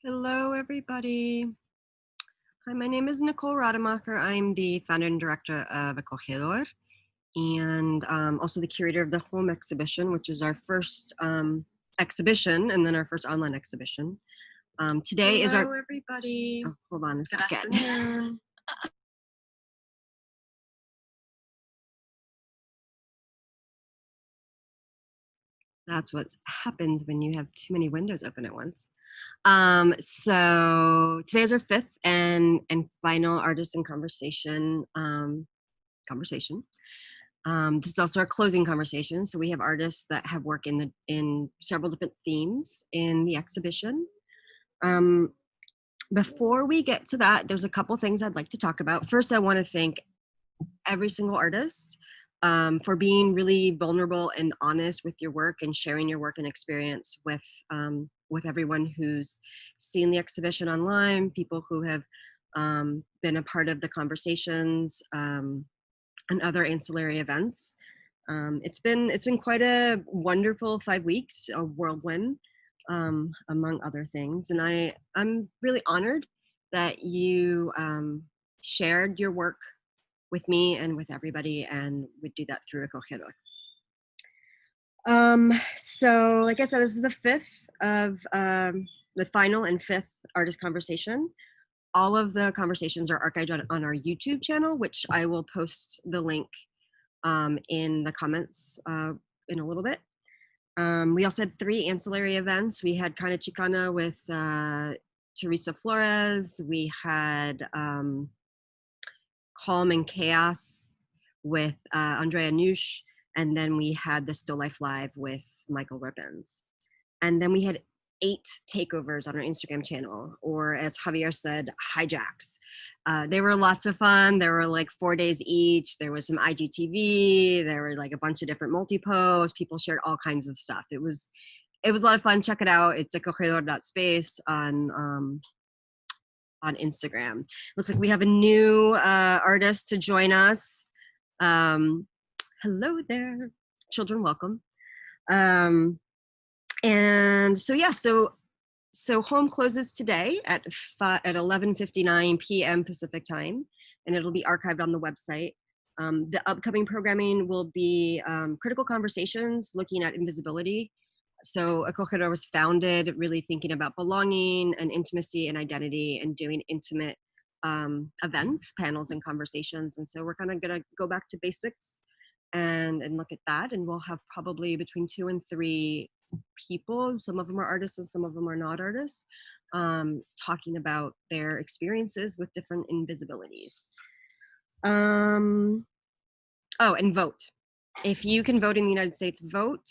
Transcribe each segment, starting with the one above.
Hello, everybody. Hi, my name is Nicole Rademacher. I'm the founder and director of Acogedor and also the curator of the Home exhibition, which is our first exhibition and then our first online exhibition. Today is our— everybody. Oh, hold on a second. That's what happens when you have too many windows open at once. So today is our fifth and final artist in conversation. This is also our closing conversation. So we have artists that have work in several different themes in the exhibition. Before we get to that, there's a couple things I'd like to talk about. First, I want to thank every single artist for being really vulnerable and honest with your work and sharing your work and experience with everyone who's seen the exhibition online, people who have been a part of the conversations and other ancillary events. It's been quite a wonderful 5 weeks, a whirlwind, among other things, and I'm really honored that you shared your work with me and with everybody, and would do that through Acogedor. So like I said, this is the fifth of the final and fifth artist conversation. All of the conversations are archived on our YouTube channel, which I will post the link in the comments in a little bit. We also had 3 ancillary events. We had Kind of Chicana with Teresa Flores. We had Calm and Chaos with Andrea Nush. And then we had the Still Life Live with Michael Ribbons. And then we had 8 takeovers on our Instagram channel, or as Javier said, hijacks. They were lots of fun. There were like 4 days each. There was some IGTV. There were like a bunch of different multi-posts. People shared all kinds of stuff. It was a lot of fun. Check it out. It's acogedor.space on Instagram. Looks like we have a new artist to join us. Hello there, children, welcome. And so yeah, so Home closes today at 11:59 p.m. Pacific time, and it'll be archived on the website. The upcoming programming will be critical conversations looking at invisibility. So Acogedor was founded really thinking about belonging and intimacy and identity, and doing intimate events, panels, and conversations. And so we're kind of gonna go back to basics and look at that, and we'll have probably between 2 and 3 people, some of them are artists and some of them are not artists, talking about their experiences with different invisibilities. Oh, and vote. If you can vote in the United States, vote.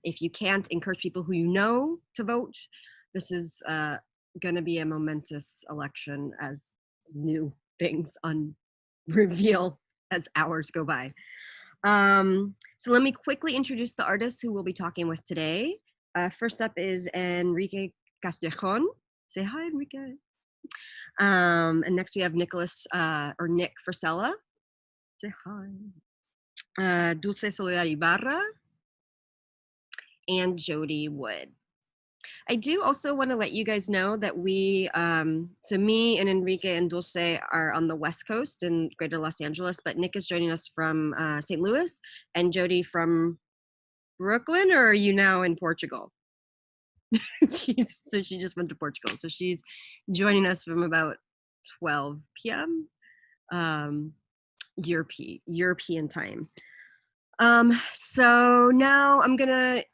If you can't, encourage people who you know to vote. This is going to be a momentous election as new things reveal as hours go by. So let me quickly introduce the artists who we'll be talking with today. First up is Enrique Castrejon. Say hi, Enrique. And next we have Nick Frisella. Say hi. Dulce Soledad Ibarra. And Jody Wood. I do also want to let you guys know that we, so me and Enrique and Dulce are on the West Coast in Greater Los Angeles, but Nick is joining us from St. Louis, and Jody from Brooklyn, or are you now in Portugal? She just went to Portugal, so she's joining us from about 12 p.m. European time. So now I'm gonna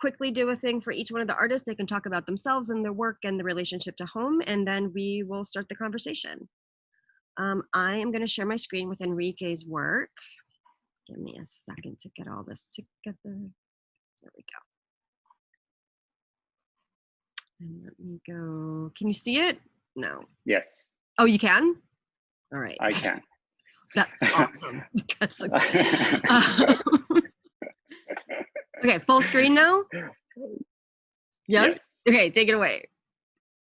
quickly do a thing for each one of the artists. They can talk about themselves and their work and the relationship to home, and then we will start the conversation. I am going to share my screen with Enrique's work. Give me a second to get all this together. There we go. And let me go. Can you see it? No. Yes. Oh, you can? All right. I can. That's awesome. Okay, full screen now? Yes? Okay, take it away.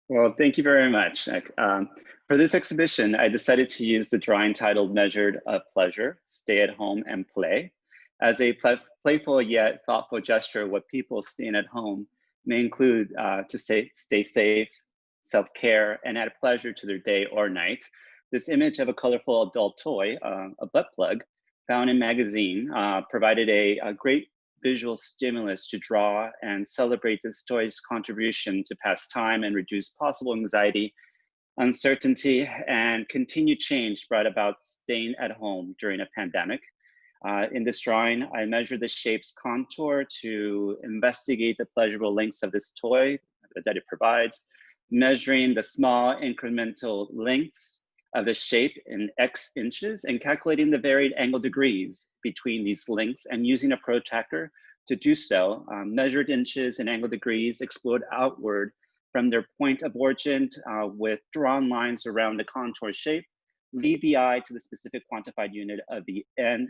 Well, thank you very much, Nick. For this exhibition, I decided to use the drawing titled Measured of Pleasure, Stay at Home and Play, as a playful yet thoughtful gesture of what people staying at home may include to stay safe, self-care, and add pleasure to their day or night. This image of a colorful adult toy, a butt plug, found in magazine, provided a great visual stimulus to draw and celebrate this toy's contribution to pass time and reduce possible anxiety, uncertainty, and continued change brought about staying at home during a pandemic. In this drawing, I measured the shape's contour to investigate the pleasurable lengths of this toy that it provides, measuring the small incremental lengths of the shape in X inches and calculating the varied angle degrees between these lengths and using a protractor to do so. Measured inches and angle degrees explode outward from their point of origin with drawn lines around the contour shape, lead the eye to the specific quantified unit of the end,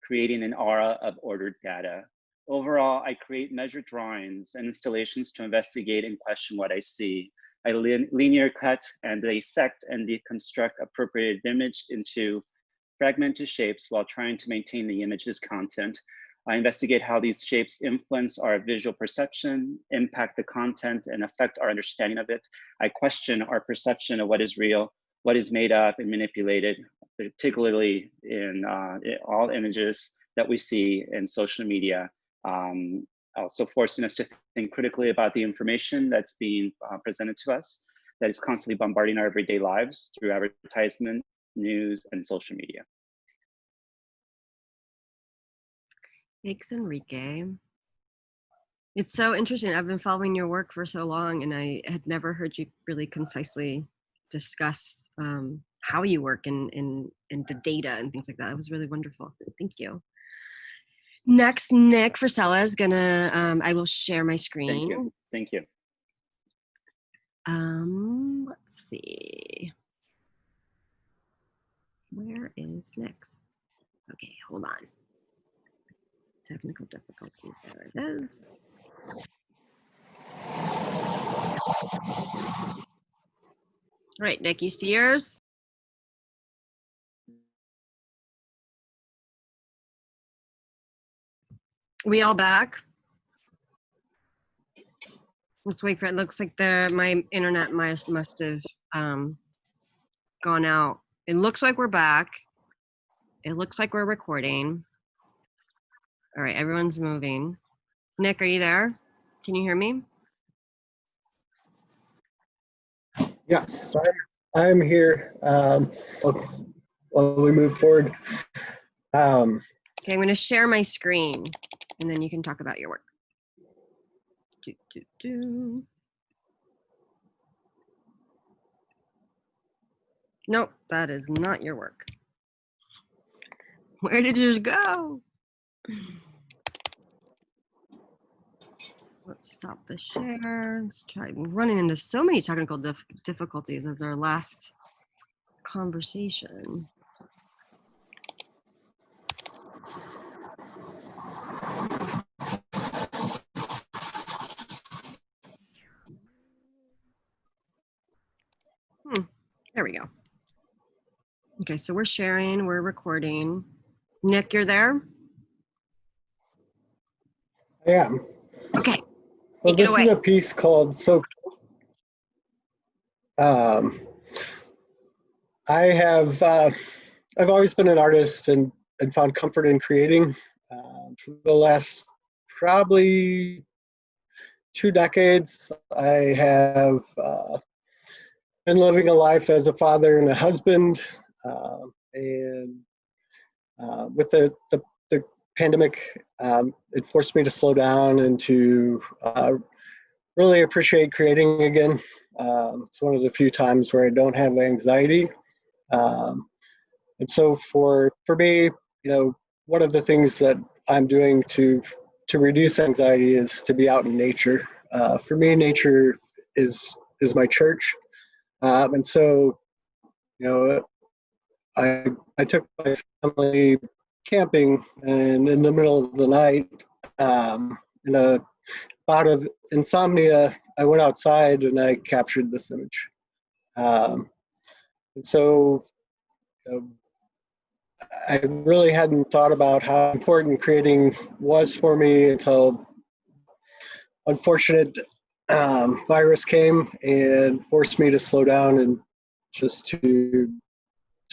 creating an aura of ordered data. Overall, I create measured drawings and installations to investigate and question what I see. I linear cut and dissect and deconstruct appropriated image into fragmented shapes while trying to maintain the image's content. I investigate how these shapes influence our visual perception, impact the content, and affect our understanding of it. I question our perception of what is real, what is made up and manipulated, particularly in all images that we see in social media. Also forcing us to think critically about the information that's being presented to us, that is constantly bombarding our everyday lives through advertisement, news, and social media. Thanks, Enrique. It's so interesting. I've been following your work for so long, and I had never heard you really concisely discuss how you work and the data and things like that. It was really wonderful. Thank you. Next, Nick Frisella is gonna, I will share my screen. Thank you. Thank you. Let's see. Where is next? Okay, hold on. Technical difficulties, there it is. All right, Nick, you see yours? We all back? Let's wait for it. Looks like my internet must have gone out. It looks like we're back. It looks like we're recording. All right, everyone's moving. Nick, are you there? Can you hear me? Yes, I'm here. While we move forward. Okay, I'm going to share my screen, and then you can talk about your work. Nope, that is not your work. Where did yours go? Let's stop the share. Let's try. We're running into so many technical difficulties as our last conversation. There we go. Okay, so we're sharing, we're recording. Nick, you're there? I am. Okay. So this is a piece called So. I've always been an artist and found comfort in creating. For the last probably 2 decades, I have been living a life as a father and a husband, and with the pandemic, it forced me to slow down and to really appreciate creating again. It's one of the few times where I don't have anxiety. And so for me, one of the things that I'm doing to reduce anxiety is to be out in nature. For me, nature is my church. And so, I took my family camping, and in the middle of the night, in a bout of insomnia, I went outside and I captured this image. And so I really hadn't thought about how important creating was for me until unfortunate virus came and forced me to slow down and just to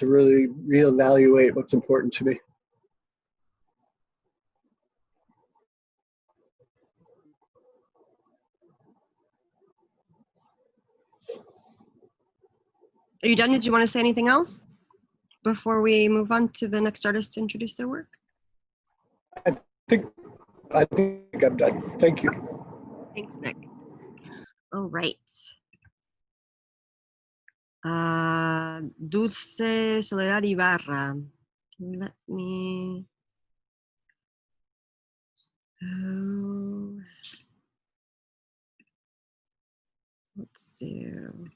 really reevaluate what's important to me. Are you done? Did you want to say anything else before we move on to the next artist to introduce their work? I think I'm done. Thank you. Thanks, Nick. All right. Dulce Soledad Ibarra. Let me. Let's do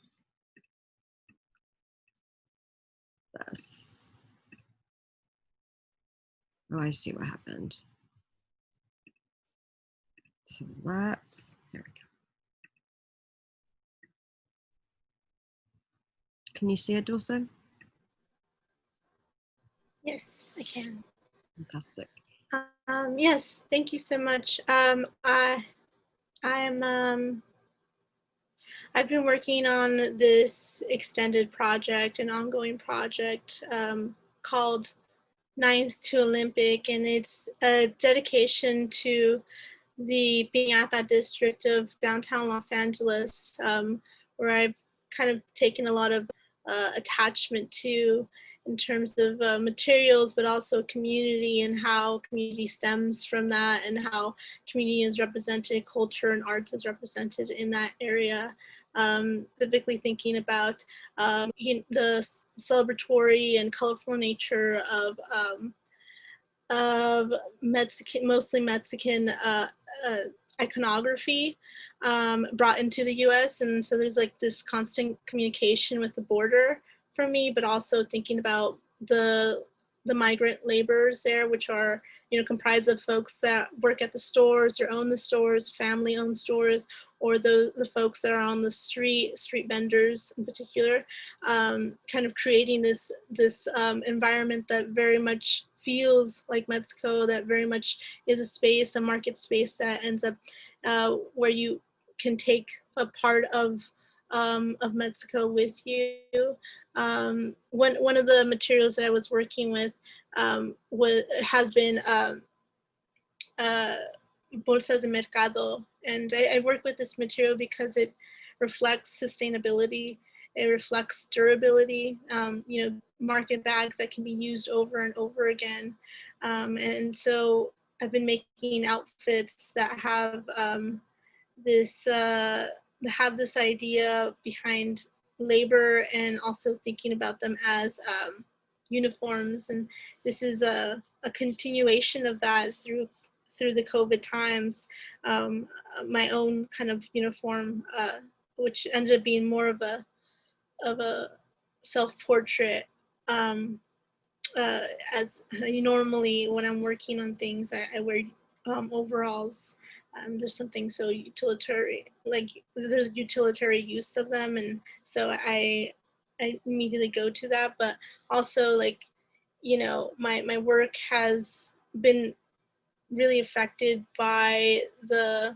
this. Oh, I see what happened. So let's, there we go. Can you see it, Dulce? Yes, I can. Fantastic. Yes, thank you so much. I've been working on this extended project, an ongoing project called Ninth to Olympic, and it's a dedication to the Piñata district of downtown Los Angeles, where I've kind of taken a lot of attachment to in terms of materials, but also community and how community stems from that and how community is represented, culture and arts is represented in that area. Specifically thinking about the celebratory and colorful nature of Mexican, mostly Mexican iconography brought into the US. And so there's like this constant communication with the border for me, but also thinking about the migrant laborers there, which are, you know, comprised of folks that work at the stores or own the stores, family owned stores, or the folks that are on the street vendors in particular, kind of creating this environment that very much feels like Mexico, that very much is a space, a market space that ends up where you can take a part of Mexico with you. One of the materials that I was working with has been bolsas de mercado, and I work with this material because it reflects sustainability, it reflects durability, you know, market bags that can be used over and over again. And so I've been making outfits that have this idea behind labor and also thinking about them as uniforms. And this is a continuation of that through the COVID times. My own kind of uniform, which ended up being more of a self-portrait. As normally when I'm working on things, I wear overalls. There's something so utilitarian, like there's utilitarian use of them, and so I immediately go to that. But also, like, you know, my work has been really affected by the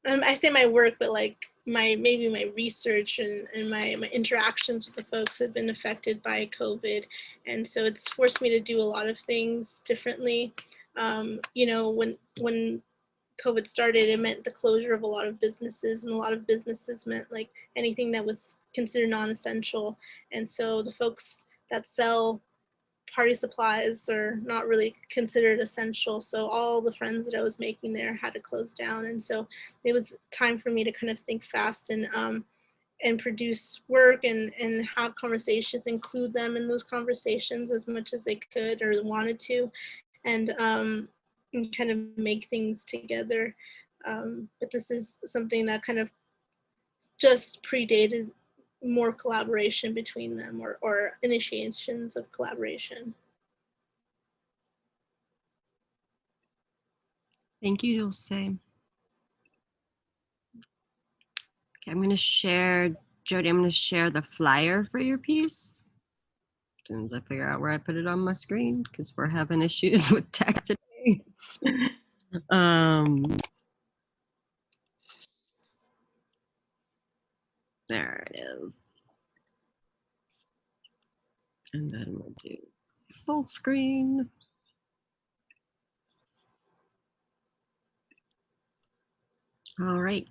I say my work, but like maybe my research and my interactions with the folks have been affected by COVID. And so it's forced me to do a lot of things differently. You know, when COVID started, it meant the closure of a lot of businesses, and a lot of businesses meant like anything that was considered non-essential. And so the folks that sell party supplies are not really considered essential. So all the friends that I was making there had to close down. And so it was time for me to kind of think fast and produce work and have conversations, include them in those conversations as much as they could or wanted to, and kind of make things together. But this is something that kind of just predated more collaboration between them or initiations of collaboration. Thank you, Dulce. Okay, I'm going to share, Jody, I'm going to share the flyer for your piece as soon as I figure out where I put it on my screen, because we're having issues with tech today. There it is. And then we'll do full screen. All right.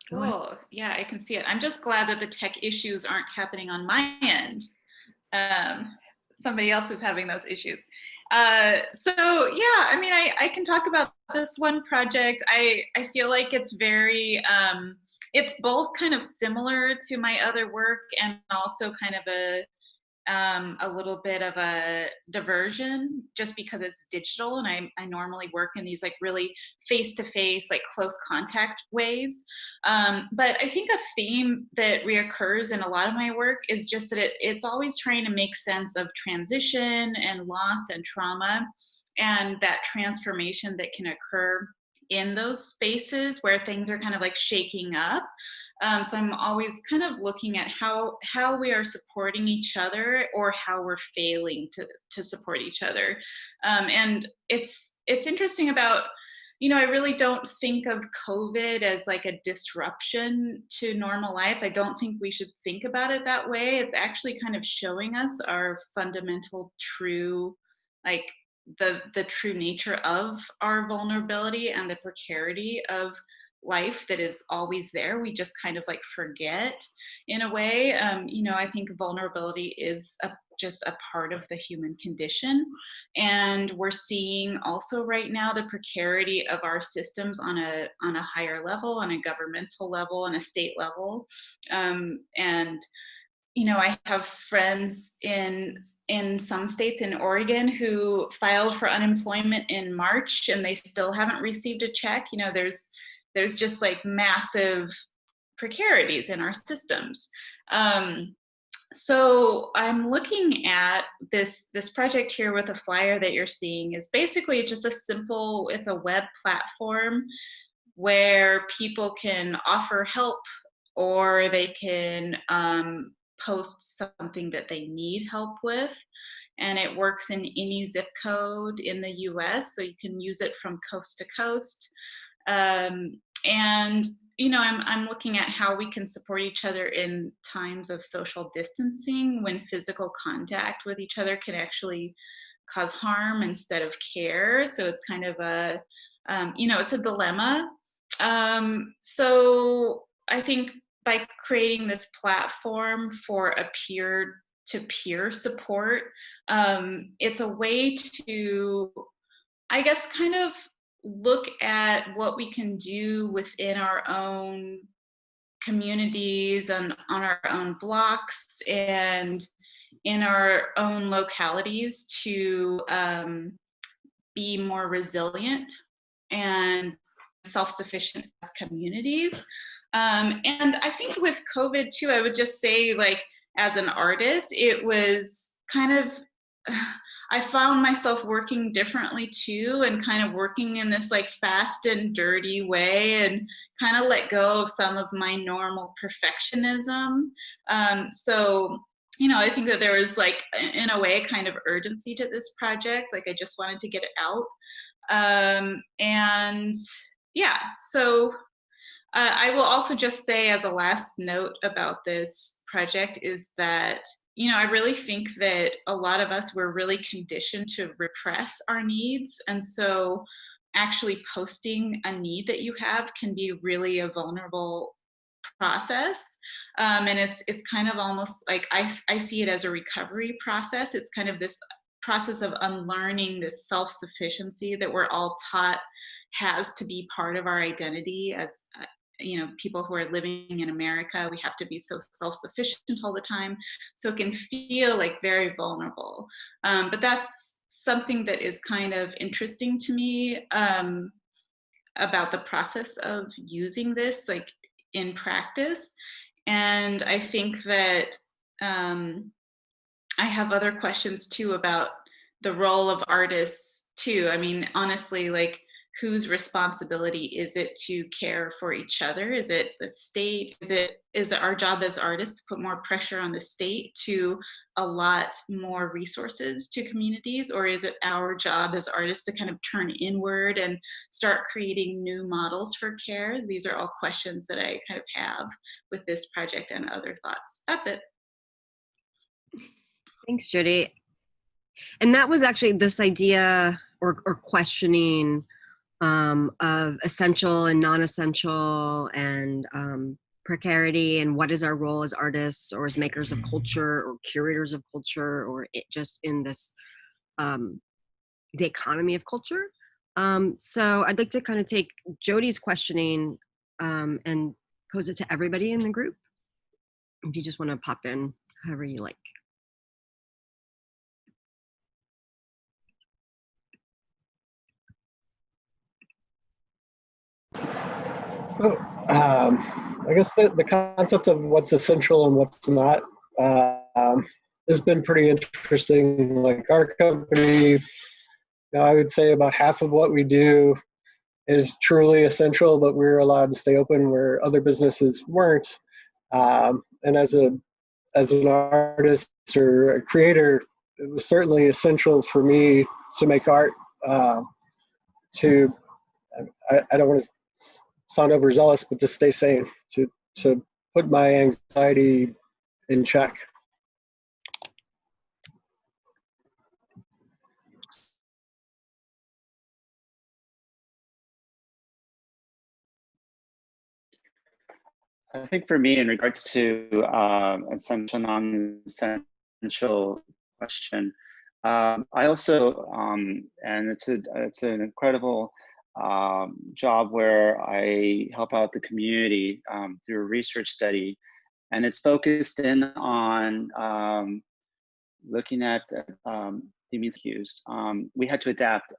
Go ahead. Cool. Yeah, I can see it. I'm just glad that the tech issues aren't happening on my end. Somebody else is having those issues. So yeah, I mean, I can talk about this one project. I feel like it's very, it's both kind of similar to my other work and also kind of a little bit of a diversion just because it's digital, and I normally work in these like really face-to-face, like close contact ways. But I think a theme that reoccurs in a lot of my work is just that it's always trying to make sense of transition and loss and trauma, and that transformation that can occur in those spaces where things are kind of like shaking up. So I'm always kind of looking at how we are supporting each other or how we're failing to support each other. And it's interesting about, you know, I really don't think of COVID as like a disruption to normal life. I don't think we should think about it that way. It's actually kind of showing us our fundamental true, like the true nature of our vulnerability and the precarity of life that is always there. We just kind of like forget in a way. You know, I think vulnerability is just a part of the human condition. And we're seeing also right now the precarity of our systems on a higher level, on a governmental level, on a state level. And you know, I have friends in some states in Oregon who filed for unemployment in March and they still haven't received a check. You know, there's just like massive precarities in our systems. So I'm looking at this project here with a flyer that you're seeing is basically it's just a simple, it's a web platform where people can offer help or they can post something that they need help with, and it works in any zip code in the US, so you can use it from coast to coast. And you know, I'm looking at how we can support each other in times of social distancing when physical contact with each other can actually cause harm instead of care. So it's kind of a you know, it's a dilemma. So I think by creating this platform for a peer-to-peer support, it's a way to, I guess, kind of look at what we can do within our own communities and on our own blocks and in our own localities to be more resilient and self-sufficient as communities. And I think with COVID too, I would just say, like, as an artist, it was kind of, I found myself working differently too, and kind of working in this like fast and dirty way, and kind of let go of some of my normal perfectionism. So, you know, I think that there was like, in a way, kind of urgency to this project. Like I just wanted to get it out. And yeah, so I will also just say as a last note about this project is that, you know, I really think that a lot of us were really conditioned to repress our needs. And so actually posting a need that you have can be really a vulnerable process. And it's kind of almost like, I see it as a recovery process. It's kind of this process of unlearning this self-sufficiency that we're all taught has to be part of our identity as you know, people who are living in America. We have to be so self-sufficient all the time, so it can feel like very vulnerable. But that's something that is kind of interesting to me about the process of using this like in practice. And I think that I have other questions too about the role of artists too. I mean, honestly, like whose responsibility is it to care for each other? Is it the state? Is it our job as artists to put more pressure on the state to allot more resources to communities? Or is it our job as artists to kind of turn inward and start creating new models for care? These are all questions that I kind of have with this project and other thoughts. That's it. Thanks, Jody. And that was actually this idea or questioning of essential and non-essential and precarity, and what is our role as artists or as makers of culture or curators of culture, or just in this the economy of culture. So I'd like to kind of take Jody's questioning and pose it to everybody in the group. If you just want to pop in, however you like. So, I guess the concept of what's essential and what's not has been pretty interesting. Like our company, I would say about half of what we do is truly essential, but we're allowed to stay open where other businesses weren't. And as an artist or a creator, it was certainly essential for me to make art. I don't want to sound overzealous, but to stay sane, to put my anxiety in check. I think for me, in regards to essential, non-essential question, I also, and it's an incredible job where I help out the community through a research study, and it's focused in on looking at the immune cues. We had to adapt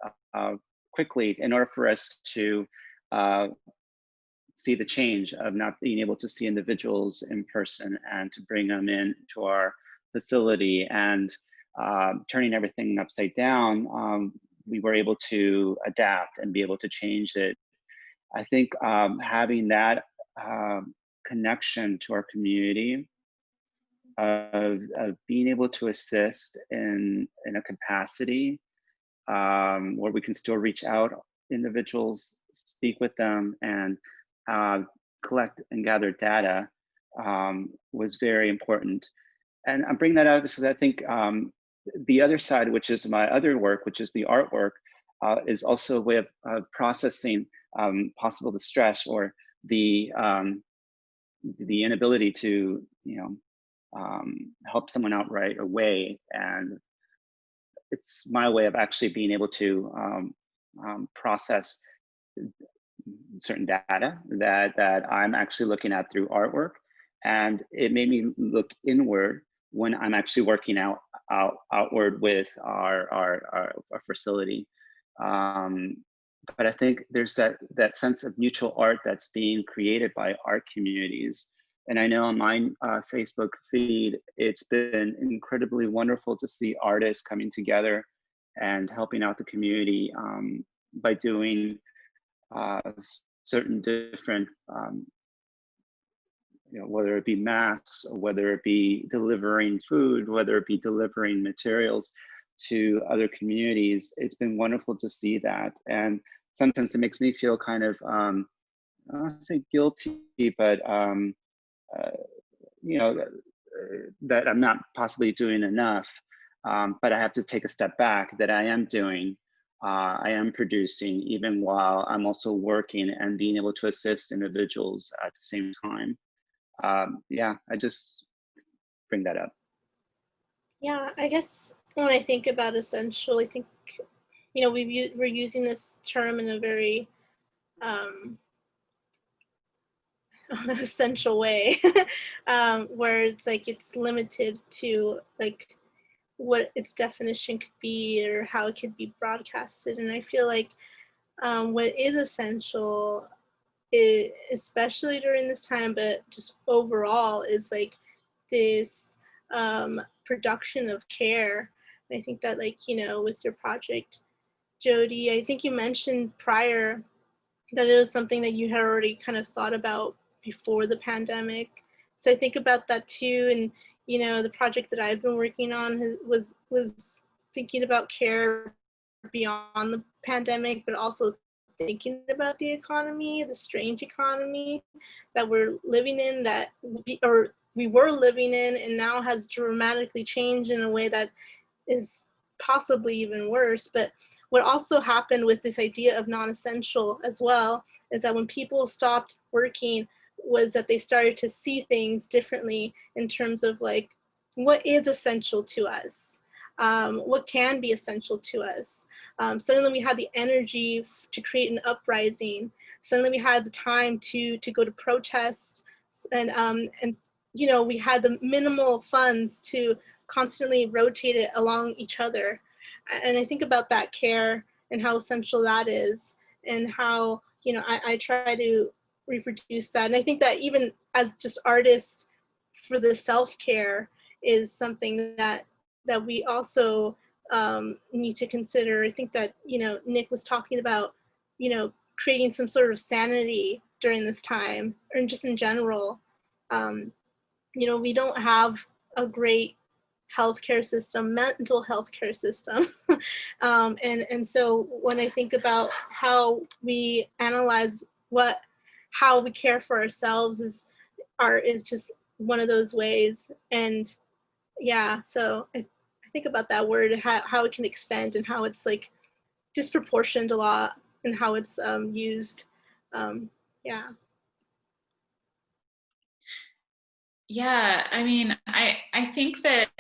quickly in order for us to see the change of not being able to see individuals in person and to bring them in to our facility, and turning everything upside down. We were able to adapt and be able to change it. I think having that connection to our community of being able to assist in a capacity where we can still reach out individuals, speak with them, and collect and gather data was very important. And I'm bringing that up because I think the other side, which is my other work, which is the artwork, is also a way of processing possible distress or the inability to, help someone out right away. And it's my way of actually being able to process certain data that I'm actually looking at through artwork. And it made me look inward when I'm actually working outward with our facility. But I think there's that sense of mutual art that's being created by art communities. And I know on my Facebook feed, it's been incredibly wonderful to see artists coming together and helping out the community by doing certain different, whether it be masks, or whether it be delivering food, whether it be delivering materials to other communities. It's been wonderful to see that. And sometimes it makes me feel kind of, I don't want to say guilty, but, that I'm not possibly doing enough, but I have to take a step back, that I am doing. I am producing even while I'm also working and being able to assist individuals at the same time. I just bring that up. Yeah, I guess when I think about essential, I think, we're using this term in a very essential way, where it's like it's limited to like what its definition could be or how it could be broadcasted. And I feel like what is essential, especially during this time, but just overall, is like this production of care. And I think that, with your project, Jody, I think you mentioned prior that it was something that you had already kind of thought about before the pandemic. So I think about that too. And, you know, the project that I've been working on was thinking about care beyond the pandemic, but also thinking about the economy, the strange economy that we're living in, we were living in, and now has dramatically changed in a way that is possibly even worse. But what also happened with this idea of non-essential as well is that when people stopped working, was that they started to see things differently in terms of like, what is essential to us? What can be essential to us? Suddenly we had the energy to create an uprising. Suddenly we had the time to go to protests, and you know, we had the minimal funds to constantly rotate it along each other. And I think about that care and how essential that is, and how, you know, I try to reproduce that. And I think that even as just artists, for the self-care is something that we also need to consider. I think that, you know, Nick was talking about, you know, creating some sort of sanity during this time, or just in general. You know, we don't have a great healthcare system, mental health care system. And so when I think about how we analyze how we care for ourselves is just one of those ways. And yeah, so I think about that word, how it can extend, and how it's like disproportioned a lot, and how it's used. Yeah. Yeah, I mean, I think that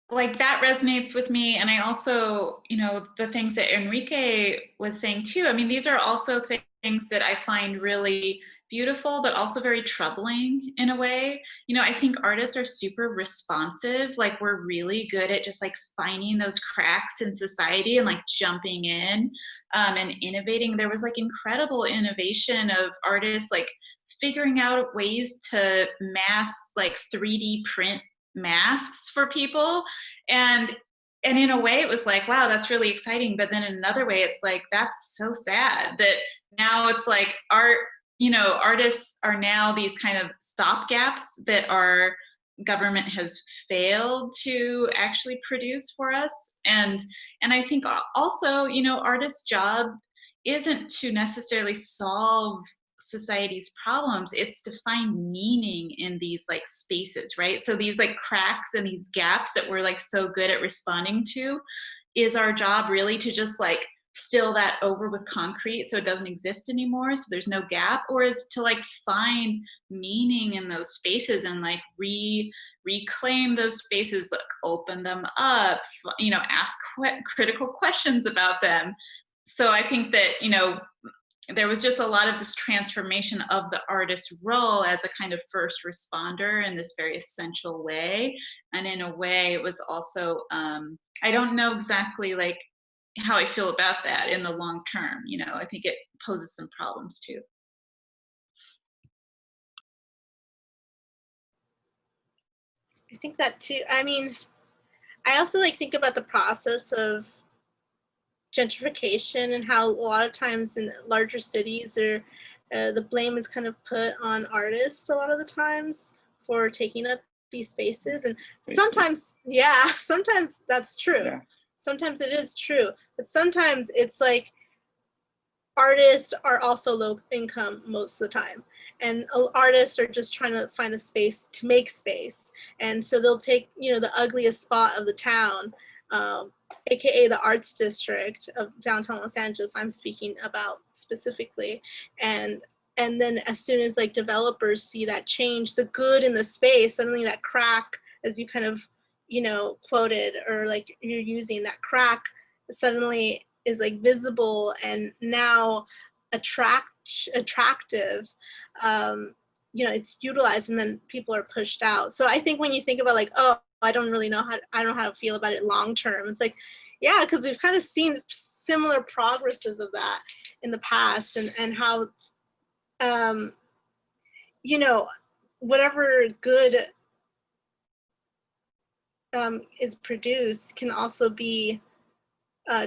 like that resonates with me. And I also, you know, the things that Enrique was saying too, I mean, these are also things that I find really beautiful, but also very troubling in a way. You know, I think artists are super responsive. Like we're really good at just like finding those cracks in society and like jumping in and innovating. There was like incredible innovation of artists like figuring out ways to mass like 3D print masks for people. And in a way it was like, wow, that's really exciting. But then in another way, it's like, that's so sad that now it's like art, you know, artists are now these kind of stopgaps that our government has failed to actually produce for us. And I think also, you know, artists' job isn't to necessarily solve society's problems, it's to find meaning in these like spaces, right? So these like cracks and these gaps that we're like so good at responding to, is our job really to just like fill that over with concrete so it doesn't exist anymore, so there's no gap? Or is to like find meaning in those spaces and like reclaim those spaces, like open them up, you know, ask critical questions about them? So I think that, you know, there was just a lot of this transformation of the artist's role as a kind of first responder in this very essential way. And in a way it was also, I don't know exactly like how I feel about that in the long term. You know, I think it poses some problems too. I think that too. I mean, I also like think about the process of gentrification and how a lot of times in larger cities the blame is kind of put on artists a lot of the times for taking up these spaces. And sometimes, yeah, sometimes that's true. Yeah. Sometimes it is true, but sometimes it's like artists are also low income most of the time. And artists are just trying to find a space to make space. And so they'll take, you know, the ugliest spot of the town, AKA the arts district of downtown Los Angeles, I'm speaking about specifically. And then as soon as like developers see that change, the good in the space, suddenly that crack, as you kind of, you know, quoted, or like you're using, that crack suddenly is like visible and now attractive. You know, it's utilized, and then people are pushed out. So I think when you think about like, oh, I don't know how to feel about it long term, it's like, yeah, because we've kind of seen similar progresses of that in the past, and how you know, whatever good is produced can also be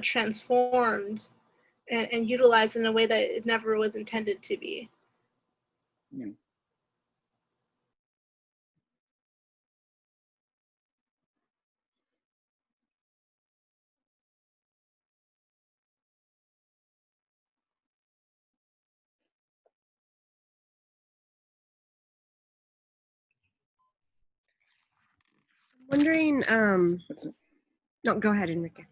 transformed and utilized in a way that it never was intended to be. Yeah. Wondering, no, go ahead, Enrique.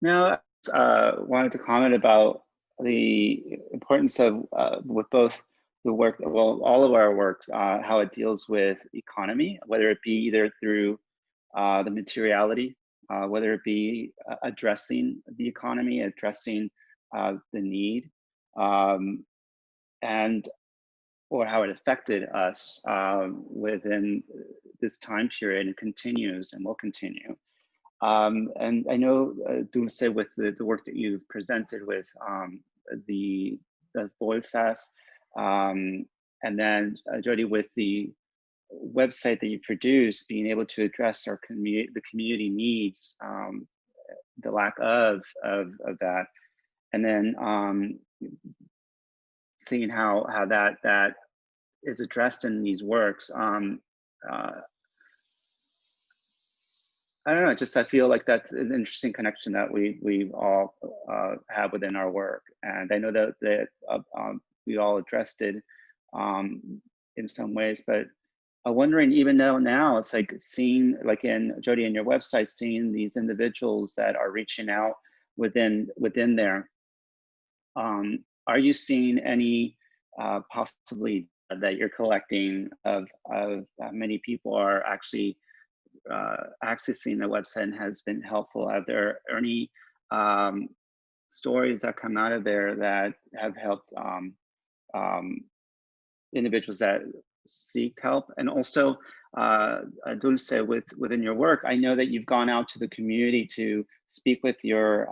Now, wanted to comment about the importance of with both the work, well, all of our works, how it deals with economy, whether it be either through the materiality, whether it be addressing the economy, addressing the need, and or how it affected us within this time period and continues and will continue. And I know, Dulce, with the work that you've presented with the Las Bolsas, and then Jody, with the website that you produced, being able to address our the community needs, the lack of that, and then seeing how that is addressed in these works. I don't know, just I feel like that's an interesting connection that we all have within our work. And I know that we all addressed it in some ways, but I'm wondering, even though now it's like seeing, like in Jody, in your website, seeing these individuals that are reaching out within there, are you seeing any possibly that you're collecting of many people are actually accessing the website and has been helpful? Are there any stories that come out of there that have helped individuals that seek help? And also, Dulce, within your work, I know that you've gone out to the community to speak with your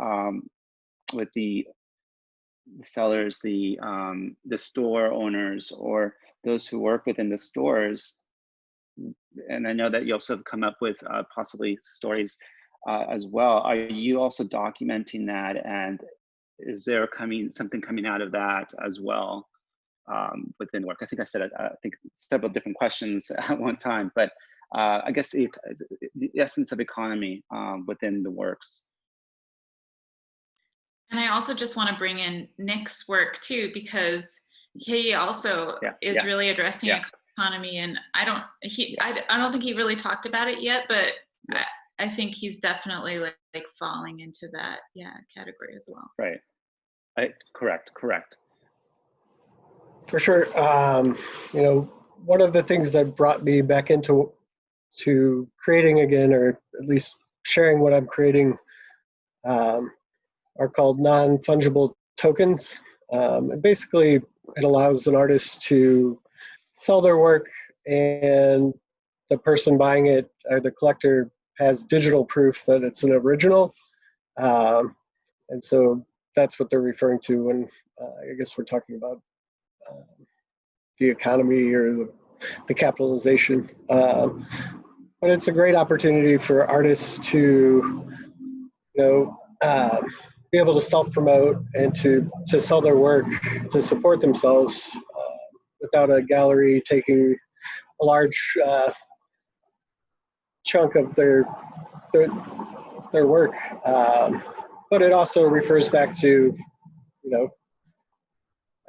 with the sellers, the store owners, or those who work within the stores. And I know that you also have come up with possibly stories as well. Are you also documenting that? And is there something coming out of that as well within work? I think I said I think several different questions at one time, but I guess the essence of economy within the works. And I also just want to bring in Nick's work too, because he also is really addressing economy, and I don't think he really talked about it yet, but I think he's definitely like falling into that category as well. Right. Correct. For sure. You know, one of the things that brought me back into creating again, or at least sharing what I'm creating, are called non-fungible tokens. And basically, it allows an artist to sell their work, and the person buying it, or the collector, has digital proof that it's an original. And so that's what they're referring to when I guess we're talking about the economy or the capitalization. But it's a great opportunity for artists to, be able to self-promote and to sell their work, to support themselves without a gallery taking a large chunk of their work. But it also refers back to,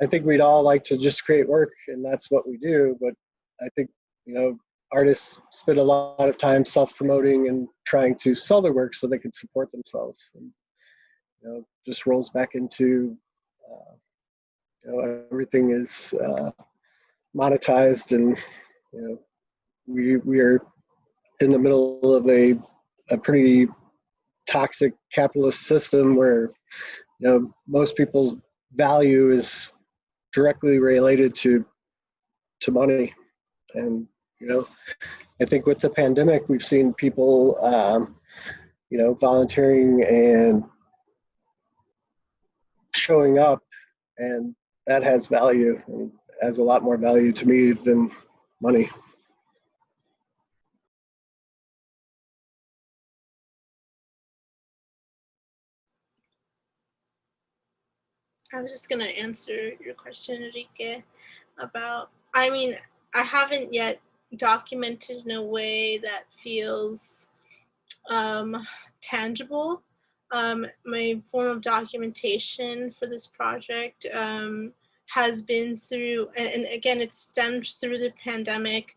I think we'd all like to just create work, and that's what we do. But I think, artists spend a lot of time self-promoting and trying to sell their work so they can support themselves. And, just rolls back into, everything is monetized, and, we are in the middle of a pretty toxic capitalist system where, most people's value is directly related to money. And, I think with the pandemic, we've seen people, volunteering and showing up, and that has value, and has a lot more value to me than money. I was just gonna answer your question, Enrique, about, I mean, I haven't yet documented in a way that feels tangible. My form of documentation for this project has been through, and again, it stemmed through the pandemic,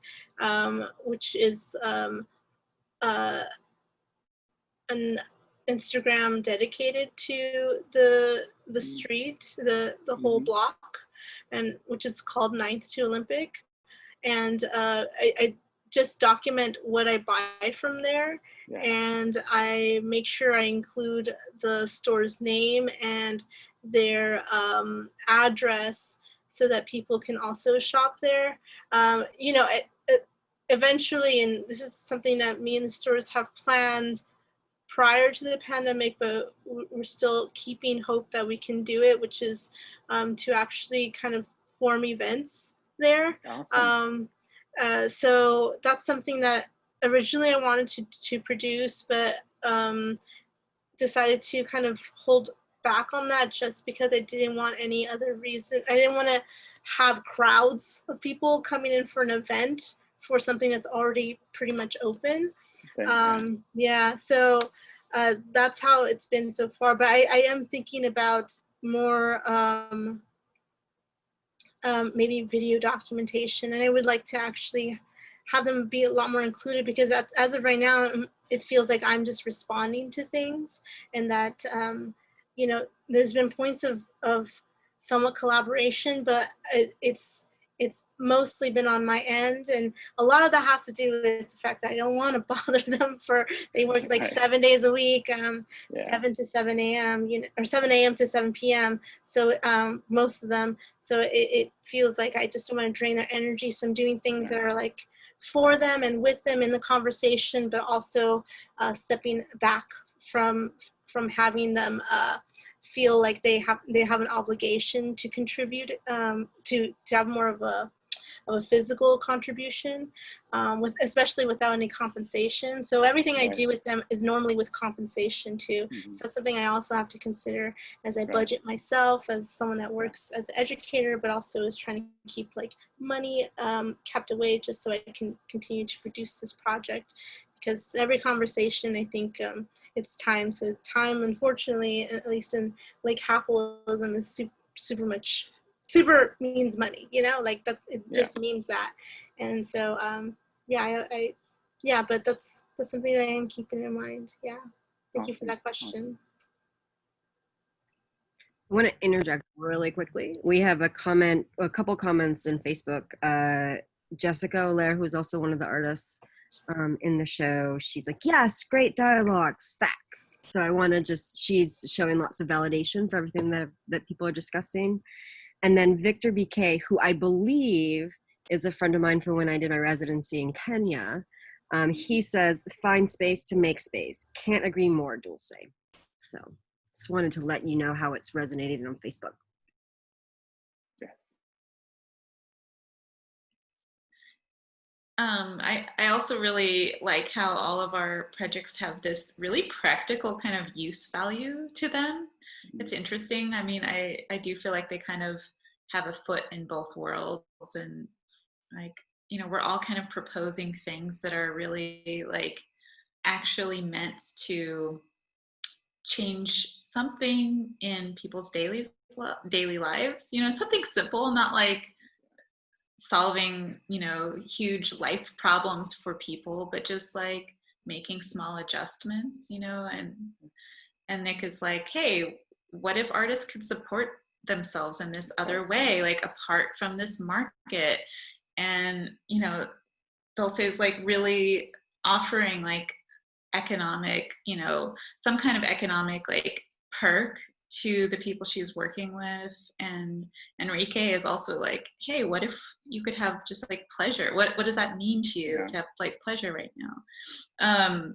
which is an Instagram dedicated to the street, the whole block, and which is called Ninth to Olympic. And I just document what I buy from there, and I make sure I include the store's name and their address so that people can also shop there. You know, eventually, and this is something that me and the stores have planned prior to the pandemic, but we're still keeping hope that we can do it, which is to actually kind of form events there. Awesome. So that's something that originally I wanted to produce, but decided to kind of hold back on that just because I didn't want any other reason. I didn't want to have crowds of people coming in for an event for something that's already pretty much open. Yeah, so that's how it's been so far. But I am thinking about more maybe video documentation, and I would like to actually have them be a lot more included, because as of right now, it feels like I'm just responding to things, and that you know, there's been points of somewhat collaboration, but it's mostly been on my end, and a lot of that has to do with the fact that I don't want to bother them they work like 7 days a week, 7 to 7 a.m., you know, or 7 a.m. to 7 p.m. So most of them, so it feels like I just don't want to drain their energy. So I'm doing things that are like for them and with them in the conversation, but also stepping back from having them feel like they have an obligation to contribute, to have more of a physical contribution, especially without any compensation. So everything I do with them is normally with compensation too. So that's something I also have to consider as I budget myself, as someone that works as an educator, but also is trying to keep like money kept away just so I can continue to produce this project. Because every conversation, I think it's time. So time, unfortunately, at least in like capitalism, is super means money, you know, like that, it just means that. And so but that's something that I am keeping in mind. Thank you for that question. I want to interject really quickly. We have a couple comments in Facebook. Jessica Olaire, who's also one of the artists in the show, she's like, yes, great dialogue, facts. So I want to she's showing lots of validation for everything that people are discussing. And then Victor BK, who I believe is a friend of mine from when I did my residency in Kenya, he says, find space to make space. Can't agree more, Dulce. So just wanted to let you know how it's resonated on Facebook. Yes. I also really like how all of our projects have this really practical kind of use value to them. It's interesting. I mean, I do feel like they kind of have a foot in both worlds, and like, you know, we're all kind of proposing things that are really like actually meant to change something in people's daily lives, you know, something simple, not like solving, you know, huge life problems for people, but just like making small adjustments, you know. And Nick is like, hey, what if artists could support themselves in this other way, like apart from this market? And, you know, Dulce is like really offering like economic, you know, some kind of economic like perk to the people she's working with. And Enrique is also like, hey, what if you could have just like pleasure? What does that mean to you to have like pleasure right now?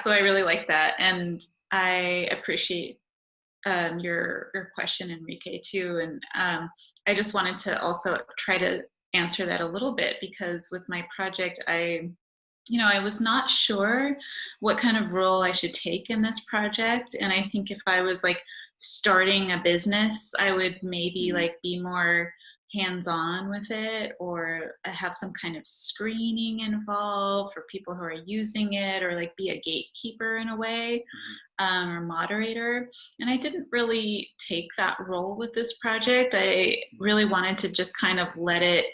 So I really like that, and I appreciate your question, Enrique, too. And I just wanted to also try to answer that a little bit, because with my project, I you know, I was not sure what kind of role I should take in this project. And I think if I was like starting a business, I would maybe like be more hands-on with it, or have some kind of screening involved for people who are using it, or like be a gatekeeper in a way, or moderator. And I didn't really take that role with this project. I really wanted to just kind of let it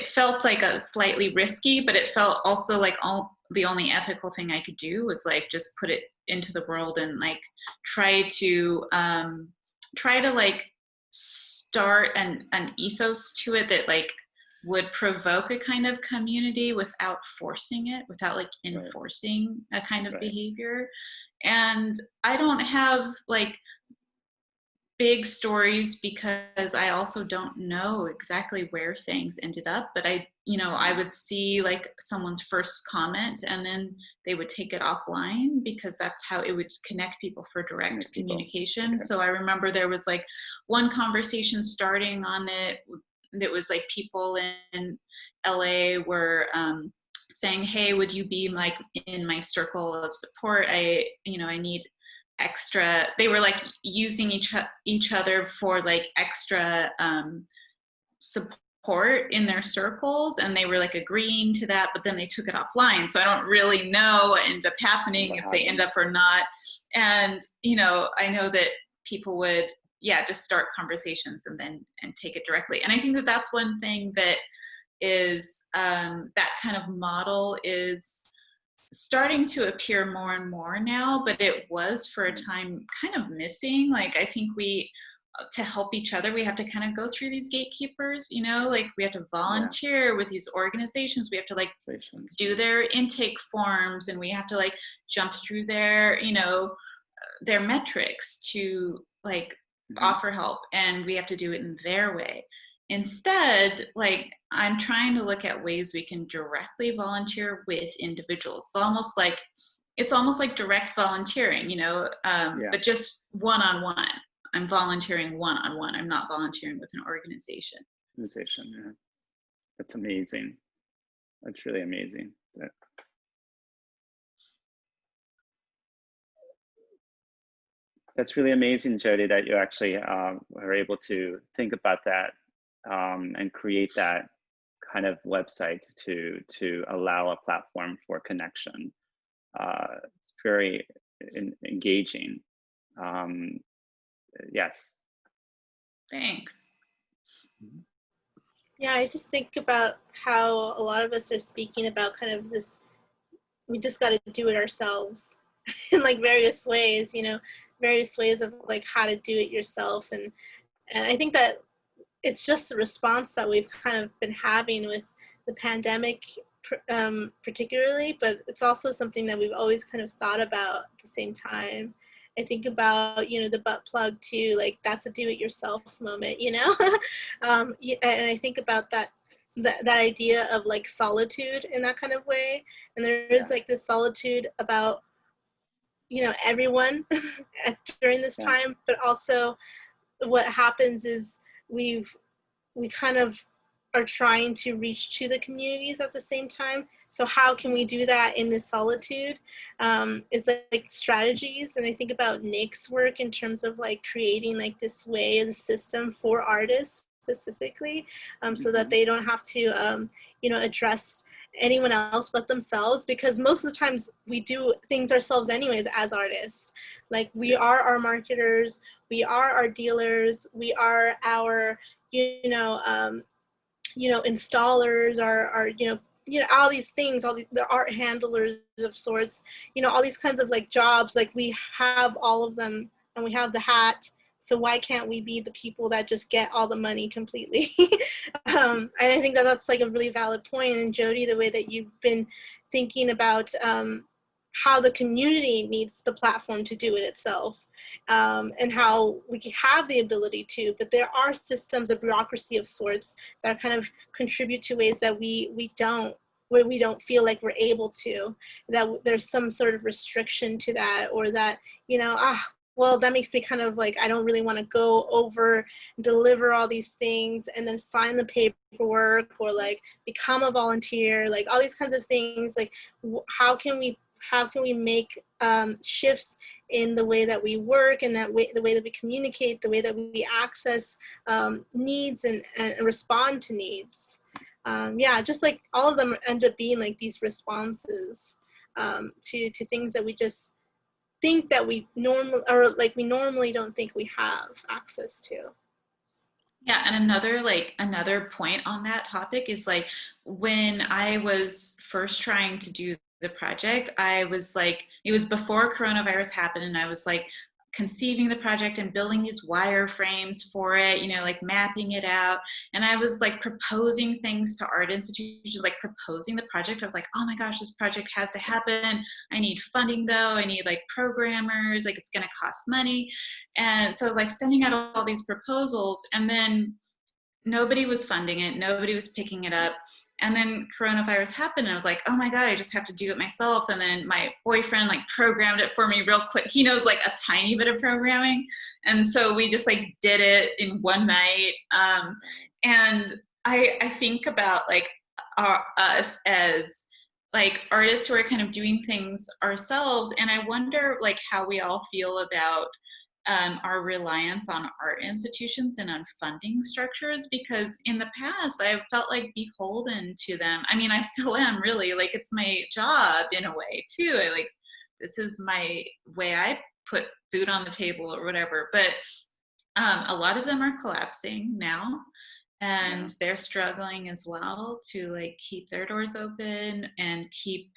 felt like a slightly risky, but it felt also like the only ethical thing I could do was like just put it into the world and like try to like start an ethos to it that like would provoke a kind of community without forcing it, without like enforcing a kind of behavior. And I don't have like big stories because I also don't know exactly where things ended up, but I would see like someone's first comment and then they would take it offline because that's how it would connect people for direct communication. Okay. So I remember there was like one conversation starting on it that was like people in LA were saying, hey, would you be like in my circle of support? I need extra, they were like using each other for like extra support in their circles, and they were like agreeing to that, but then they took it offline. So I don't really know what ended up happening, if they end up or not. And I know that people would just start conversations and take it directly. And I think that that's one thing that is that kind of model is starting to appear more and more now, but it was for a time kind of missing. Like I think to help each other, we have to kind of go through these gatekeepers, like we have to volunteer with these organizations. We have to like do their intake forms, and we have to like jump through their metrics to like offer help, and we have to do it in their way. Instead, like I'm trying to look at ways we can directly volunteer with individuals. It's almost like direct volunteering, but just one-on-one. I'm volunteering one-on-one. I'm not volunteering with an organization. Yeah. That's amazing. That's really amazing. That's really amazing, Jody, that you actually were able to think about that and create that kind of website to allow a platform for connection. It's very engaging. Yes. Thanks. Yeah, I just think about how a lot of us are speaking about kind of this, we just got to do it ourselves in like various ways, various ways of like how to do it yourself. And I think that it's just the response that we've kind of been having with the pandemic particularly, but it's also something that we've always kind of thought about at the same time. I think about, the butt plug too, like that's a do-it-yourself moment, and I think about that idea of like solitude in that kind of way. And there is like this solitude about, everyone during this time, but also what happens is we kind of are trying to reach to the communities at the same time. So how can we do that in this solitude? Is like strategies. And I think about Nick's work in terms of like creating like this way and system for artists specifically, so that they don't have to, address anyone else but themselves, because most of the times we do things ourselves anyways as artists. Like we are our marketers, we are our dealers, we are our, installers, our all these things, the art handlers of sorts, all these kinds of like jobs, like we have all of them and we have the hat. So why can't we be the people that just get all the money completely? And I think that that's like a really valid point. And Jody, the way that you've been thinking about how the community needs the platform to do it itself, and how we have the ability to, but there are systems of bureaucracy of sorts that kind of contribute to ways that we don't feel like we're able to, that there's some sort of restriction to that, or that, well, that makes me kind of like, I don't really want to go over, deliver all these things and then sign the paperwork or like become a volunteer, like all these kinds of things. Like how can we make shifts in the way that we work and the way that we communicate, the way that we access needs and respond to needs. Yeah, just like all of them end up being like these responses to things that we just think that we normally don't think we have access to. Yeah, and another point on that topic is like when I was first trying to do the project, I was like, it was before coronavirus happened, and I was like conceiving the project and building these wireframes for it, you know, like mapping it out. And I was like proposing things to art institutions, like proposing the project. I was like, oh my gosh, this project has to happen. I need funding though. I need like programmers, like it's going to cost money. And so I was like sending out all these proposals, and then nobody was funding it. Nobody was picking it up. And then coronavirus happened, and I was like, oh my God, I just have to do it myself. And then my boyfriend like programmed it for me real quick. He knows like a tiny bit of programming. And so we just like did it in one night. And I think about like us as like artists who are kind of doing things ourselves. And I wonder like how we all feel about our reliance on art institutions and on funding structures, because in the past I felt like beholden to them. I mean, I still am really, like it's my job in a way too. I like, this is my way I put food on the table or whatever, but a lot of them are collapsing now, and they're struggling as well to like keep their doors open and keep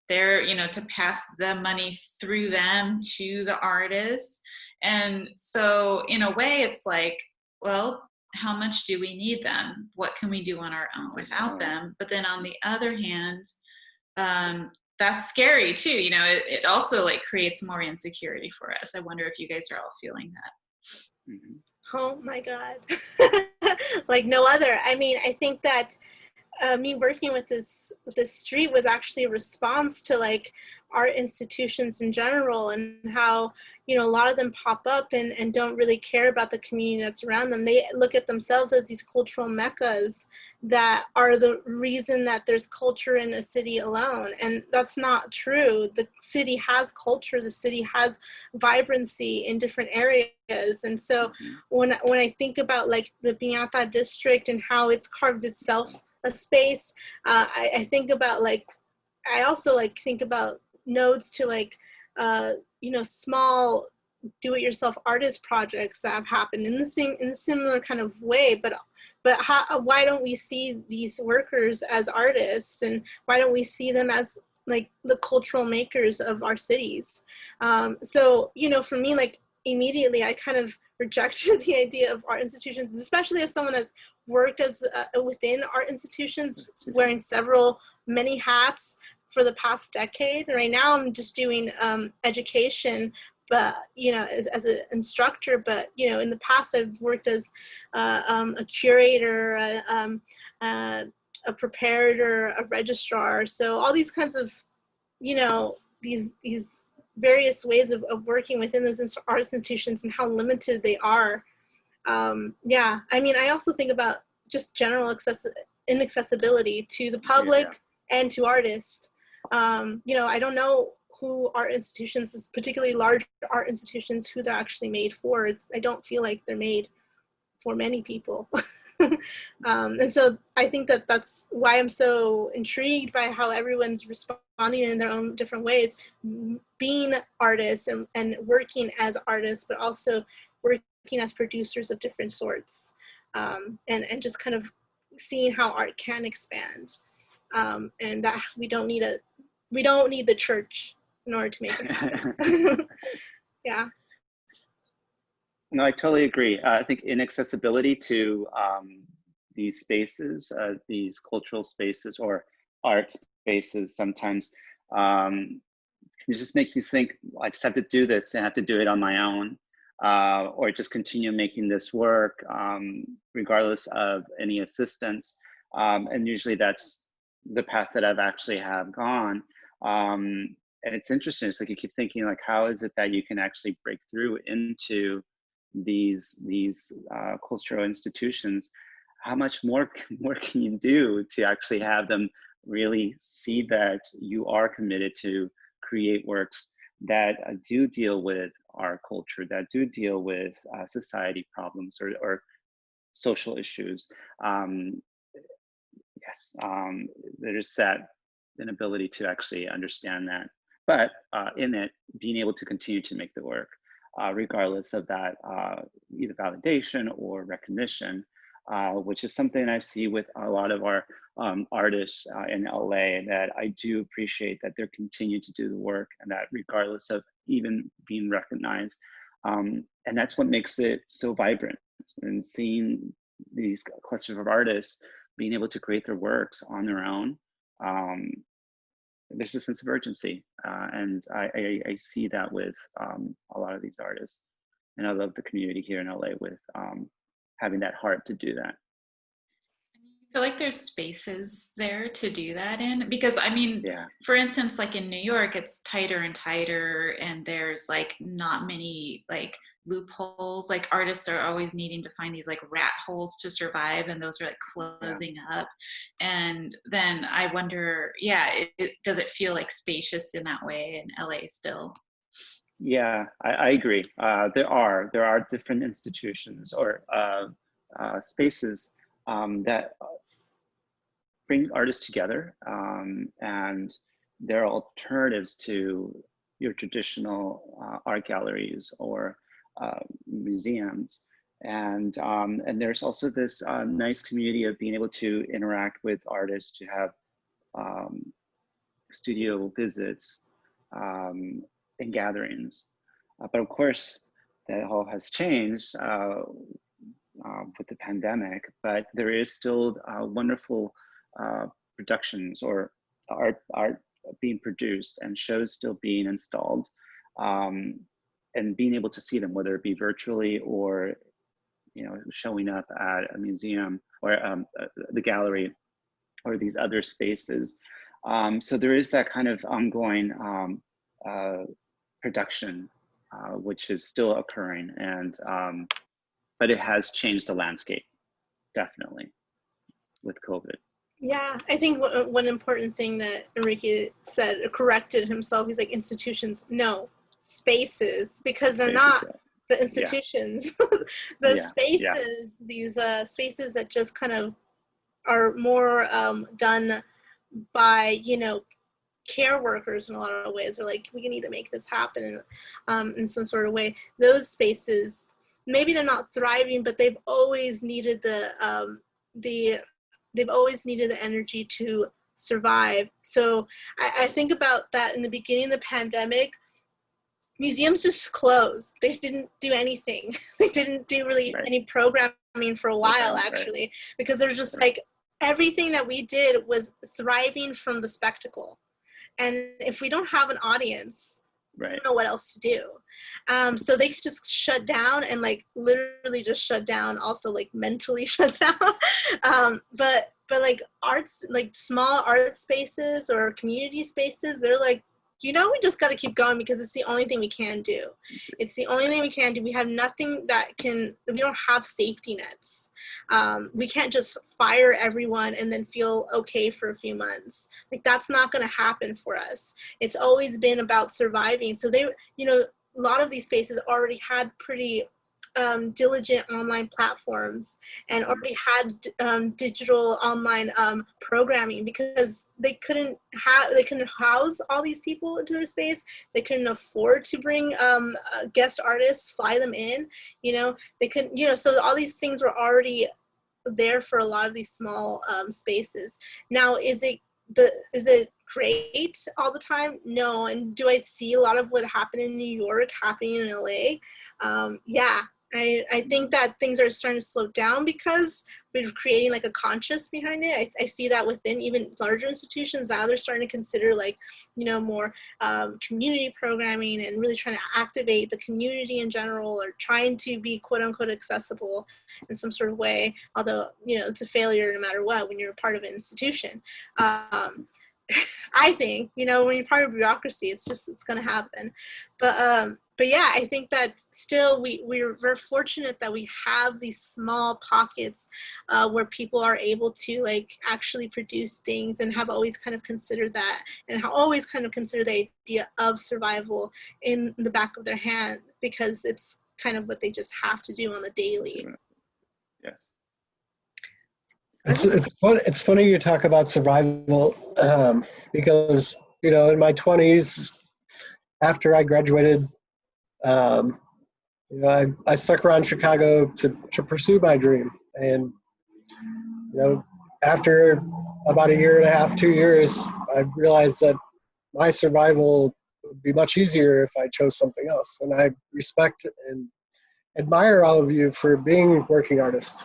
their, you know, to pass the money through them to the artists. And so in a way it's like, well, how much do we need them? What can we do on our own without them? But then on the other hand, that's scary too. You know, it also like creates more insecurity for us. I wonder if you guys are all feeling that. Mm-hmm. Oh my God. Like no other. I mean, I think that me working with this street was actually a response to like art institutions in general, and how, you know, a lot of them pop up and don't really care about the community that's around them. They look at themselves as these cultural meccas that are the reason that there's culture in a city alone. And that's not true. The city has culture, the city has vibrancy in different areas. And so when I think about like the Piñata district and how it's carved itself a space, I think about like, I also like think about nodes to like, you know, small do-it-yourself artist projects that have happened in the similar kind of way, but why don't we see these workers as artists, and why don't we see them as like the cultural makers of our cities? So, you know, for me, like immediately I kind of rejected the idea of art institutions, especially as someone that's worked as within art institutions, wearing many hats for the past decade. Right now I'm just doing education, but, you know, as an instructor, but, you know, in the past I've worked as a curator, a preparator, a registrar. So all these kinds of, you know, these various ways of working within those art institutions and how limited they are. Yeah, I mean, I also think about just general inaccessibility to the public and to artists. You know, I don't know who art institutions, particularly large art institutions, who they're actually made for. I don't feel like they're made for many people. And so I think that that's why I'm so intrigued by how everyone's responding in their own different ways, being artists and working as artists, but also working as producers of different sorts, and just kind of seeing how art can expand, and that we don't need the church in order to make it happen. Yeah. No, I totally agree. I think inaccessibility to these spaces, these cultural spaces or art spaces sometimes can just make you think, I just have to do this and I have to do it on my own, or just continue making this work regardless of any assistance. And usually that's the path that I've actually have gone. and it's interesting. It's like you keep thinking, like, how is it that you can actually break through into these cultural institutions? How much more can you do to actually have them really see that you are committed to create works that do deal with our culture, that do deal with society problems or social issues? Yes, there's that inability to actually understand that. But in it, being able to continue to make the work, regardless of that either validation or recognition, which is something I see with a lot of our artists in LA, that I do appreciate that they're continuing to do the work, and that regardless of even being recognized. And that's what makes it so vibrant, and seeing these clusters of artists being able to create their works on their own. There's a sense of urgency, and I see that with a lot of these artists, and I love the community here in LA with having that heart to do that. I feel like there's spaces there to do that in, because I mean, Yeah. for instance, like in New York, it's tighter and tighter, and there's like not many like loopholes. Like artists are always needing to find these like rat holes to survive, and those are like closing up. And then I wonder, does it feel like spacious in that way in LA still? Yeah, I agree. There are different institutions or spaces that bring artists together, and there are alternatives to your traditional art galleries or museums, and there's also this nice community of being able to interact with artists, to have studio visits and gatherings. But of course, that all has changed with the pandemic, but there is still wonderful productions or art being produced, and shows still being installed, and being able to see them, whether it be virtually or showing up at a museum or the gallery or these other spaces. So there is that kind of ongoing production, which is still occurring, and but it has changed the landscape, definitely, with COVID. Yeah, I think one important thing that Enrique said, corrected himself, he's like, institutions, no, spaces, because they're not the institutions. The spaces, these spaces that just kind of are more done by, care workers in a lot of ways. They're like, we need to make this happen in some sort of way. Those spaces, maybe they're not thriving, but they've always needed they've always needed the energy to survive. So I think about that in the beginning of the pandemic. Museums just closed. They didn't do anything. They didn't do really any programming for a while, actually, because they're just like, everything that we did was thriving from the spectacle. And if we don't have an audience, we don't know what else to do. So they could just shut down, and like literally just shut down, also like mentally shut down. But like arts, like small art spaces or community spaces, they're like, we just got to keep going, because it's the only thing we can do. It's the only thing we can do. We have nothing we don't have safety nets. We can't just fire everyone and then feel okay for a few months. Like, that's not going to happen for us. It's always been about surviving. So they, a lot of these spaces already had pretty diligent online platforms, and already had digital online programming, because they couldn't house all these people into their space. They couldn't afford to bring guest artists, fly them in. They couldn't. So all these things were already there for a lot of these small spaces. Now, is it great all the time? No. And do I see a lot of what happened in New York happening in LA? Yeah. I think that things are starting to slow down, because we're creating like a conscious behind it. I see that within even larger institutions. Now they're starting to consider like, more community programming, and really trying to activate the community in general, or trying to be quote unquote accessible in some sort of way. Although, it's a failure no matter what when you're a part of an institution. I think, you know, when you're part of bureaucracy, it's going to happen. But yeah, I think that still we're fortunate that we have these small pockets where people are able to like actually produce things, and have always kind of considered that, and have always kind of considered the idea of survival in the back of their hand, because it's kind of what they just have to do on the daily. Yes. It's funny you talk about survival, because, you know, in my 20s, after I graduated, you know, I stuck around Chicago to pursue my dream. And, you know, after about a year and a half, 2 years, I realized that my survival would be much easier if I chose something else. And I respect and admire all of you for being working artists,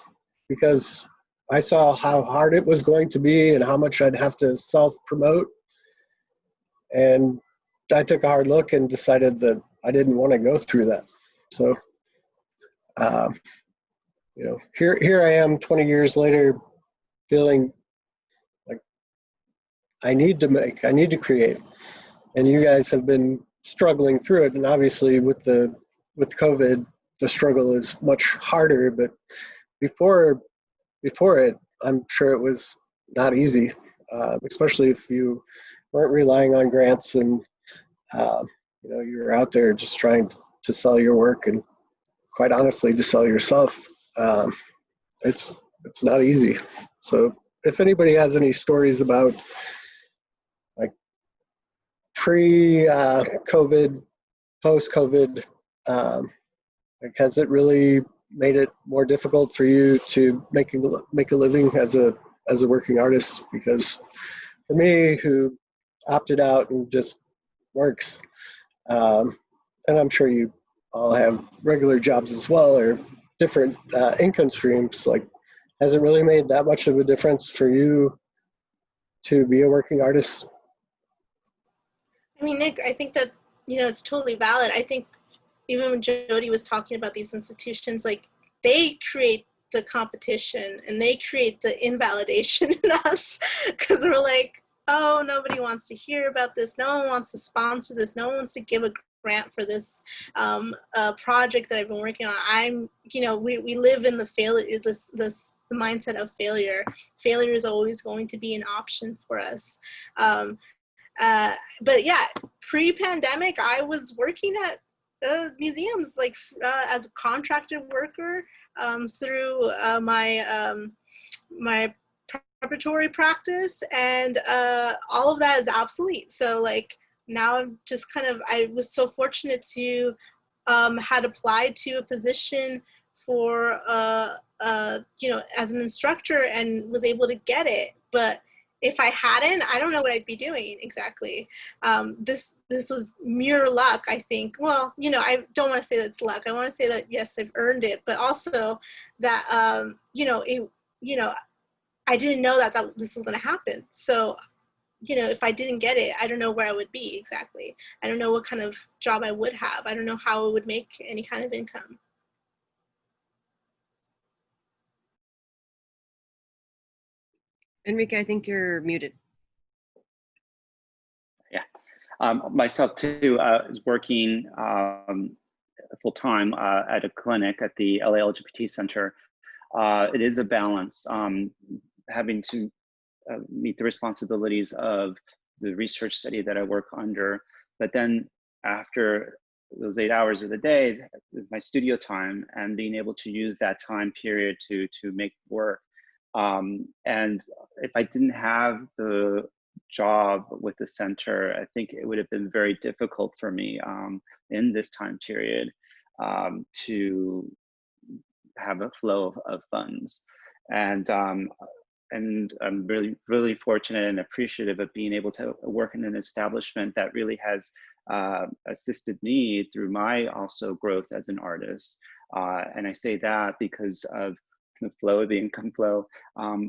because I saw how hard it was going to be and how much I'd have to self-promote. And I took a hard look and decided that I didn't want to go through that. So, you know, here I am 20 years later, feeling like I need to create. And you guys have been struggling through it. And obviously with COVID, the struggle is much harder, but before it, I'm sure it was not easy, especially if you weren't relying on grants and, you know, you're out there just trying to sell your work, and quite honestly, to sell yourself. It's not easy. So if anybody has any stories about like pre-COVID, post-COVID, like, has it really made it more difficult for you to make a living as a working artist? Because for me, who opted out and just works, and I'm sure you all have regular jobs as well, or different income streams, like, has it really made that much of a difference for you to be a working artist? I mean, Nick, I think that, you know, it's totally valid. I think even when Jody was talking about these institutions, like, they create the competition and they create the invalidation in us, because we're like, oh, nobody wants to hear about this. No one wants to sponsor this. No one wants to give a grant for this project that I've been working on. You know, we live in the failure, the mindset of failure. Failure is always going to be an option for us. But yeah, pre-pandemic, I was working at museums, like as a contracted worker through my preparatory practice, and all of that is obsolete. So like now I'm just I was so fortunate to had applied to a position for you know, as an instructor, and was able to get it. But if I hadn't, I don't know what I'd be doing exactly. This was mere luck, I think. Well, you know, I don't want to say that it's luck. I want to say that, yes, I've earned it, but also that, you know, I didn't know that this was going to happen. So, you know, if I didn't get it, I don't know where I would be exactly. I don't know what kind of job I would have. I don't know how it would make any kind of income. Enrique, I think you're muted. Yeah, myself too is working full-time at a clinic at the LA LGBT Center. It is a balance, having to meet the responsibilities of the research study that I work under, but then after those 8 hours of the day is my studio time, and being able to use that time period to make work. And if I didn't have the job with the center, I think it would have been very difficult for me in this time period to have a flow of funds. And I'm really fortunate and appreciative of being able to work in an establishment that really has assisted me through my also growth as an artist. And I say that because of the flow, the income flow,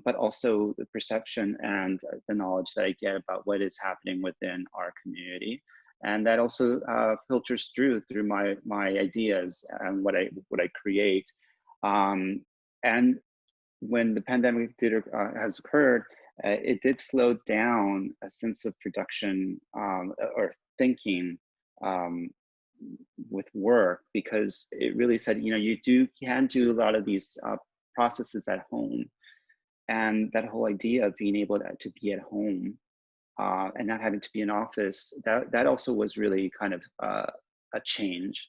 but also the perception and the knowledge that I get about what is happening within our community. And that also filters through my ideas and what I create. And when the pandemic has occurred, it did slow down a sense of production or thinking with work, because it really said, you know, you can do a lot of these processes at home. And that whole idea of being able to be at home and not having to be in office, that also was really kind of a change.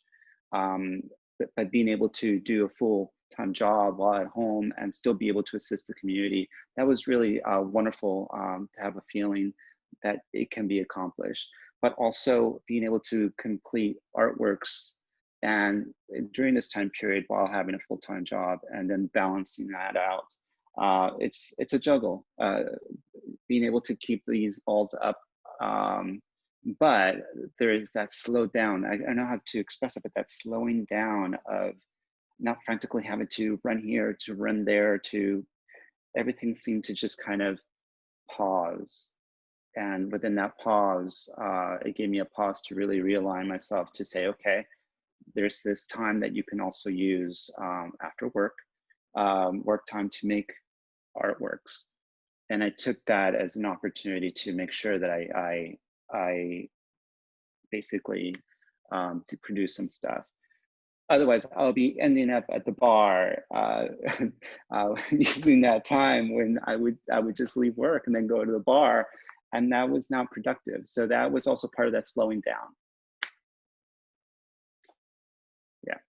But being able to do a full-time job while at home and still be able to assist the community, that was really wonderful to have a feeling that it can be accomplished. But also being able to complete artworks and during this time period while having a full-time job, and then balancing that out. It's a juggle, being able to keep these balls up, but there is that slow down. I don't know how to express it, but that slowing down of not frantically having to run here, to run there, to everything seemed to just kind of pause. And within that pause, it gave me a pause to really realign myself to say, okay, there's this time that you can also use after work, work time to make artworks. And I took that as an opportunity to make sure that I basically to produce some stuff. Otherwise, I'll be ending up at the bar using that time when I would just leave work and then go to the bar, and that was not productive. So that was also part of that slowing down. Yeah.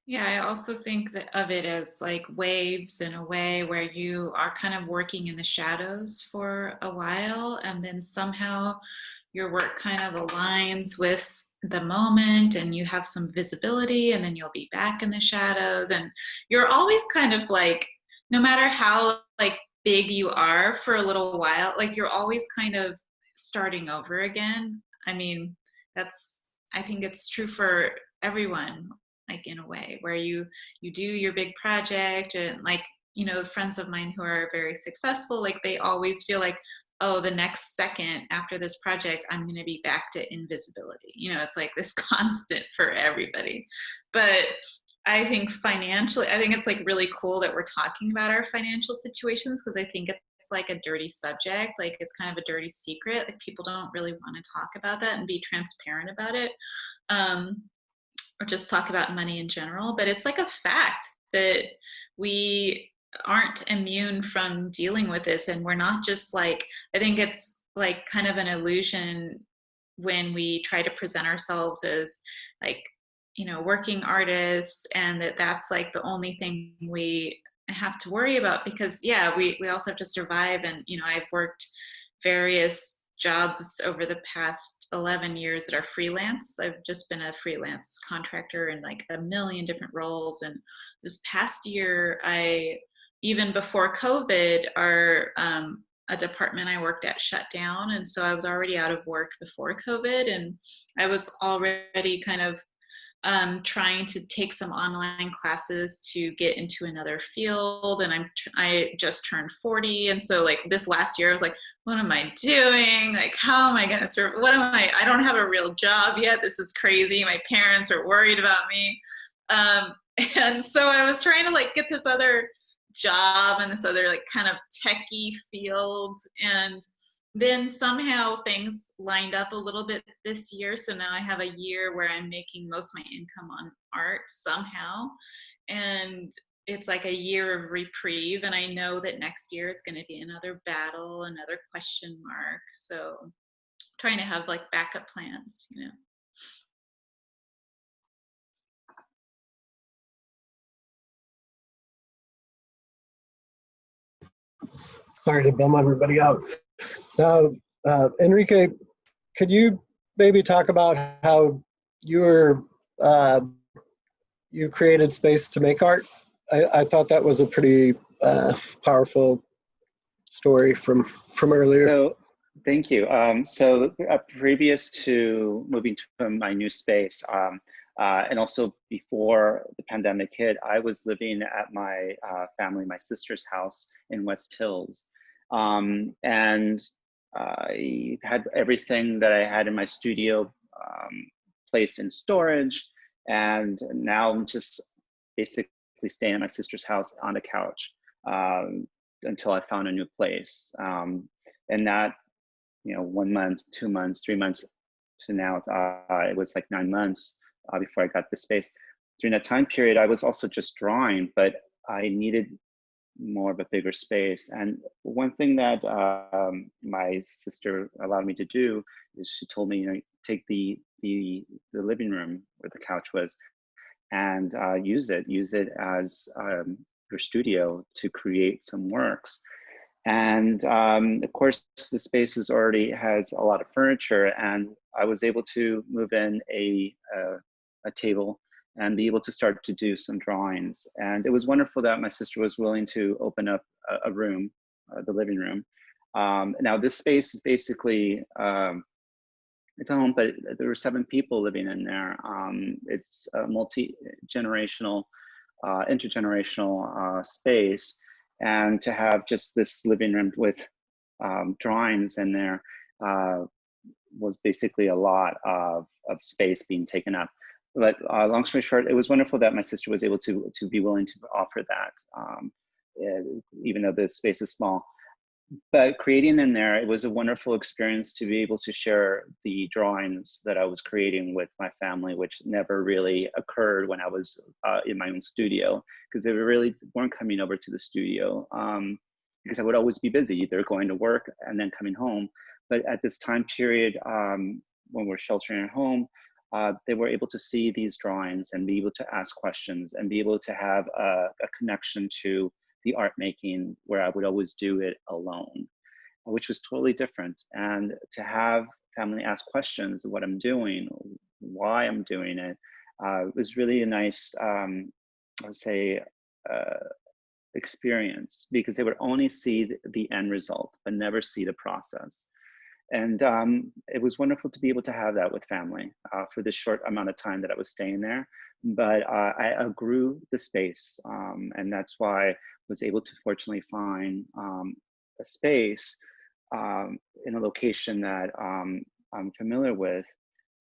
Yeah, I also think of it as like waves in a way, where you are kind of working in the shadows for a while, and then somehow your work kind of aligns with the moment and you have some visibility, and then you'll be back in the shadows, and you're always kind of like, no matter how like big you are for a little while, like you're always kind of starting over again. I mean, I think it's true for everyone, like in a way, where you do your big project, and like, you know, friends of mine who are very successful, like they always feel like, oh, the next second after this project, I'm going to be back to invisibility. You know, it's like this constant for everybody. But I think financially, I think it's like really cool that we're talking about our financial situations, because I think it's like a dirty subject. Like it's kind of a dirty secret. Like people don't really want to talk about that and be transparent about it. Or just talk about money in general. But it's like a fact that we aren't immune from dealing with this, and we're not just like, I think it's like kind of an illusion when we try to present ourselves as like, you know, working artists, and that's like the only thing we have to worry about, because yeah, we also have to survive. And you know, I've worked various jobs over the past 11 years that are freelance. I've just been a freelance contractor in like a million different roles. And this past year, even before COVID, a department I worked at shut down. And so I was already out of work before COVID. And I was already kind of trying to take some online classes to get into another field. And I just turned 40. And so like this last year, I was like, what am I doing? Like, how am I going to serve? I don't have a real job yet. This is crazy. My parents are worried about me. And so I was trying to like get this other job in this other like kind of techie field. And then somehow things lined up a little bit this year. So now I have a year where I'm making most of my income on art somehow. And it's like a year of reprieve. And I know that next year it's going to be another battle, another question mark. So trying to have like backup plans, you know. Sorry to bum everybody out. Now, Enrique, could you maybe talk about how you created space to make art? I thought that was a pretty powerful story from earlier. So, thank you. So previous to moving to my new space, and also before the pandemic hit, I was living at my my sister's house in West Hills. And I had everything that I had in my studio placed in storage. And now I'm just basically staying at my sister's house on the couch. until I found a new place. And that, 1 month, 2 months, 3 months to now, it was like 9 months before I got the space. During that time period, I was also just drawing, but I needed more of a bigger space. And one thing that my sister allowed me to do is she told me, take the living room where the couch was and use it as your studio to create some works. And of course, the space already has a lot of furniture, and I was able to move in a table and be able to start to do some drawings. And it was wonderful that my sister was willing to open up a room, the living room. Now this space is basically, it's a home, but there were 7 people living in there. It's a multi-generational, intergenerational space. And to have just this living room with drawings in there was basically a lot of space being taken up. But long story short, it was wonderful that my sister was able to be willing to offer that, even though the space is small. But creating in there, it was a wonderful experience to be able to share the drawings that I was creating with my family, which never really occurred when I was in my own studio, because they really weren't coming over to the studio because I would always be busy, either going to work and then coming home. But at this time period, when we're sheltering at home, they were able to see these drawings and be able to ask questions and be able to have a connection to the art making, where I would always do it alone, which was totally different. And to have family ask questions of what I'm doing, why I'm doing it, was really a nice, I would say, experience, because they would only see the end result, but never see the process. And it was wonderful to be able to have that with family for this short amount of time that I was staying there. But I outgrew the space, and that's why I was able to fortunately find a space in a location that I'm familiar with,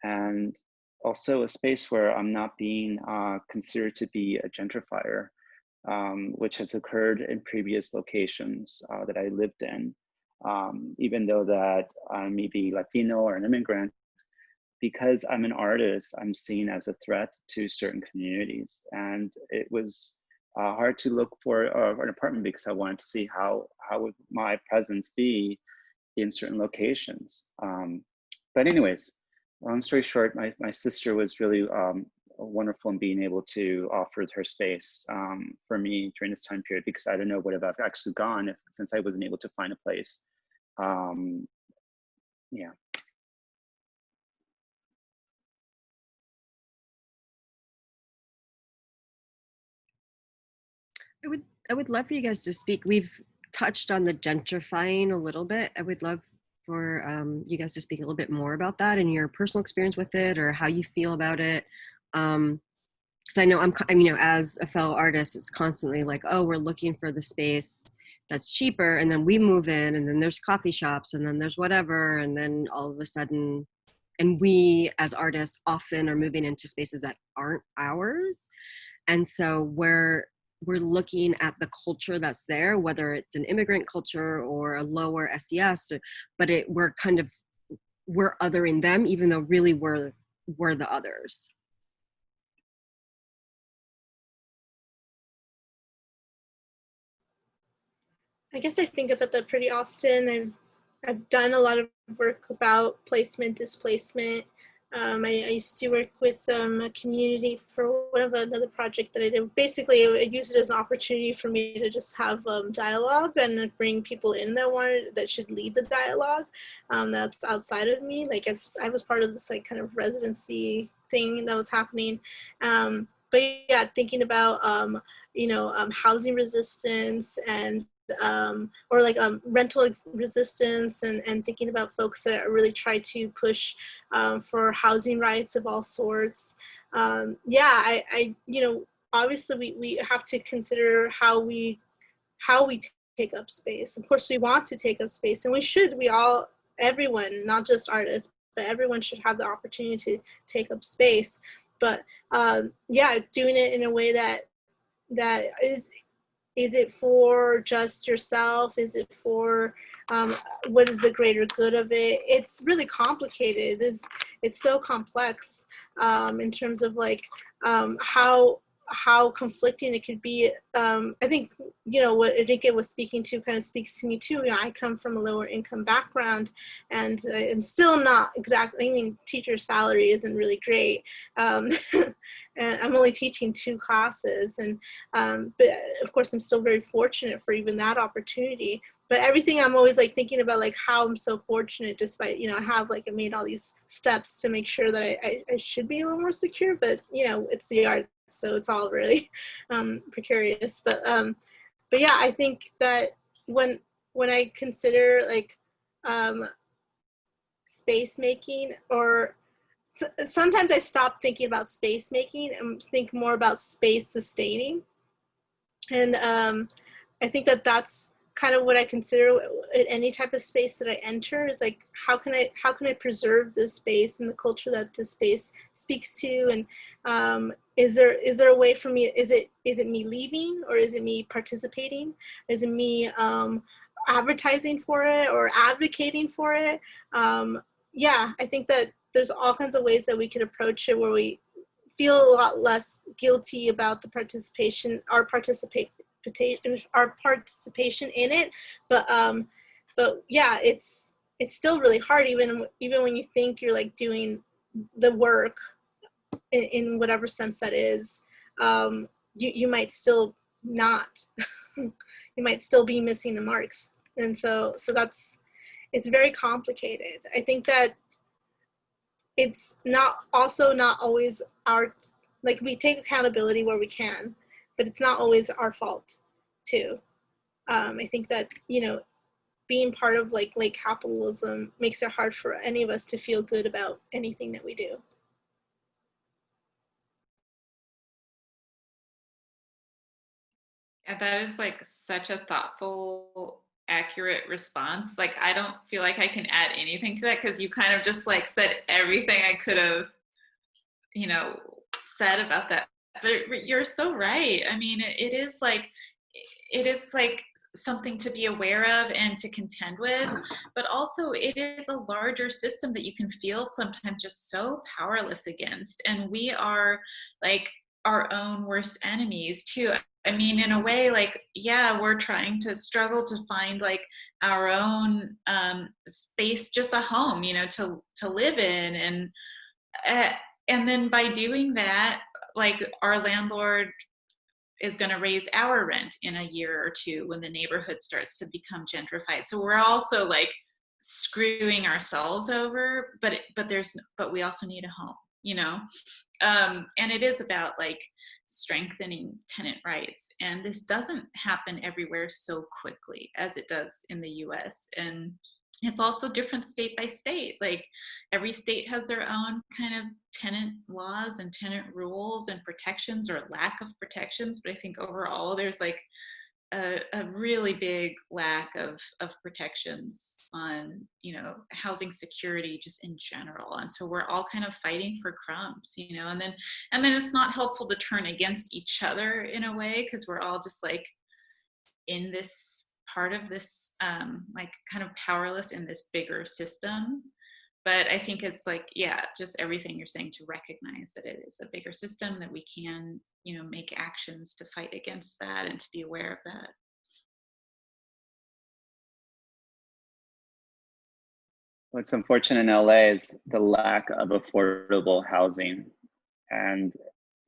and also a space where I'm not being considered to be a gentrifier, which has occurred in previous locations that I lived in. Even though that I may be Latino or an immigrant, because I'm an artist, I'm seen as a threat to certain communities. And it was hard to look for an apartment because I wanted to see how would my presence be in certain locations. But anyways, long story short, my sister was really wonderful in being able to offer her space for me during this time period, because I don't know what I've actually gone since I wasn't able to find a place. Yeah. I would love for you guys to speak. We've touched on the gentrifying a little bit. I would love for you guys to speak a little bit more about that and your personal experience with it, or how you feel about it. Because I know as a fellow artist, it's constantly like, oh, we're looking for the space that's cheaper, and then we move in, and then there's coffee shops, and then there's whatever, and then all of a sudden, and we as artists often are moving into spaces that aren't ours. And so we're looking at the culture that's there, whether it's an immigrant culture or a lower SES, but we're othering them, even though really we're the others. I guess I think about that pretty often. I've done a lot of work about placement, displacement. I used to work with a community for another project that I did. Basically, I used it as an opportunity for me to just have dialogue and bring people in that should lead the dialogue. That's outside of me. Like I was part of this like kind of residency thing that was happening. But yeah, thinking about housing resistance and rental resistance, and thinking about folks that really try to push for housing rights of all sorts. Obviously we have to consider how we take up space. Of course, we want to take up space, and everyone, not just artists, but everyone should have the opportunity to take up space. But doing it in a way that is is it for just yourself? Is it for what is the greater good of it? It's really complicated. It's so complex in terms of like how conflicting it could be. I think, you know, what Enrique was speaking to kind of speaks to me too. You know, I come from a lower income background, and I'm still not exactly, I mean, teacher salary isn't really great. And I'm only teaching 2 classes, and but of course I'm still very fortunate for even that opportunity. But everything I'm always like thinking about, like how I'm so fortunate, despite, you know, I made all these steps to make sure that I should be a little more secure, but you know, it's the art, so it's all really precarious. But yeah, I think that when I consider like space making, or sometimes I stop thinking about space making and think more about space sustaining. And I think that that's kind of what I consider any type of space that I enter, is like, how can I preserve this space and the culture that this space speaks to? And is there a way for me, is it me leaving, or is it me participating? Is it me advertising for it or advocating for it? Yeah, I think that there's all kinds of ways that we could approach it where we feel a lot less guilty about the our participation in it. But yeah, it's still really hard, even when you think you're like doing the work in whatever sense that is. You might still not. You might still be missing the marks, and so it's very complicated. I think that it's not always like, we take accountability where we can, but it's not always our fault too. I think that, you know, being part of like late capitalism makes it hard for any of us to feel good about anything that we do. Yeah, that is like such a thoughtful, accurate response. Like, I don't feel like I can add anything to that, because you kind of just like said everything I could have, you know, said about that. But you're so right. I mean, it is like something to be aware of and to contend with, but also it is a larger system that you can feel sometimes just so powerless against. And we are like our own worst enemies too. I mean, in a way, like, yeah, we're trying to struggle to find like our own space, just a home, you know, to live in. And then by doing that, like, our landlord is going to raise our rent in a year or two when the neighborhood starts to become gentrified. So we're also like screwing ourselves over, but we also need a home, you know? And it is about like strengthening tenant rights. And this doesn't happen everywhere so quickly as it does in the US. And it's also different state by state. Like, every state has their own kind of tenant laws and tenant rules and protections, or lack of protections. But I think overall there's like a really big lack of protections on, you know, housing security just in general. And so we're all kind of fighting for crumbs, you know, and then it's not helpful to turn against each other in a way, because we're all just like in this part of this like kind of powerless in this bigger system. But I think it's like, yeah, just everything you're saying, to recognize that it is a bigger system, that we can, you know, make actions to fight against that and to be aware of that. What's unfortunate in LA is the lack of affordable housing, and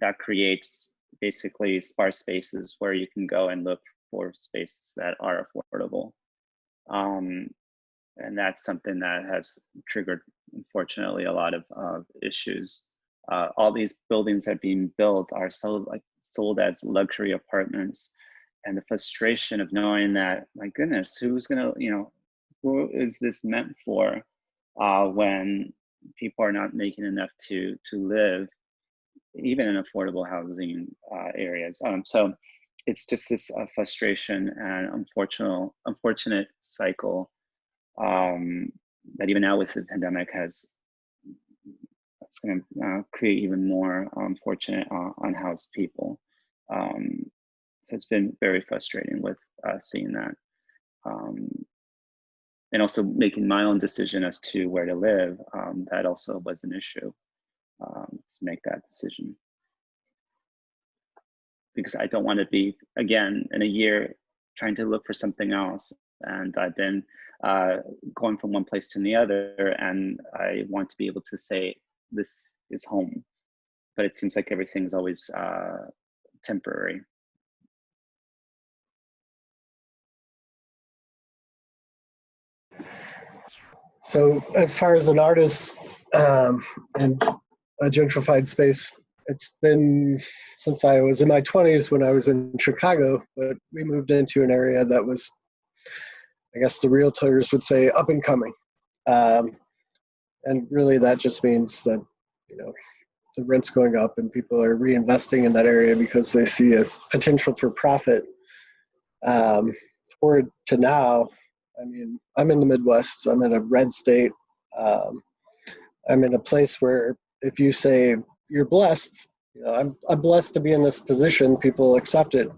that creates basically sparse spaces where you can go and look for spaces that are affordable. And that's something that has triggered, unfortunately, a lot of issues. All these buildings that are being built are sold as luxury apartments, and the frustration of knowing that, my goodness, who's gonna, you know, who is this meant for, when people are not making enough to live, even in affordable housing areas. So it's just this frustration and unfortunate cycle that even now with the pandemic it's going to create even more unfortunate unhoused people. it's been very frustrating with seeing that. And also making my own decision as to where to live, that also was an issue, to make that decision. Because I don't want to be, again, in a year trying to look for something else. And I've been going from one place to the other, and I want to be able to say, this is home. But it seems like everything's always temporary. So as far as an artist and a gentrified space, it's been since I was in my 20s when I was in Chicago, but we moved into an area that was, I guess the realtors would say, up and coming. And really that just means that, you know, the rent's going up and people are reinvesting in that area because they see a potential for profit. Forward to now, I mean, I'm in the Midwest, I'm in a red state. I'm in a place where if you say you're blessed, you know, I'm blessed to be in this position, people accept it.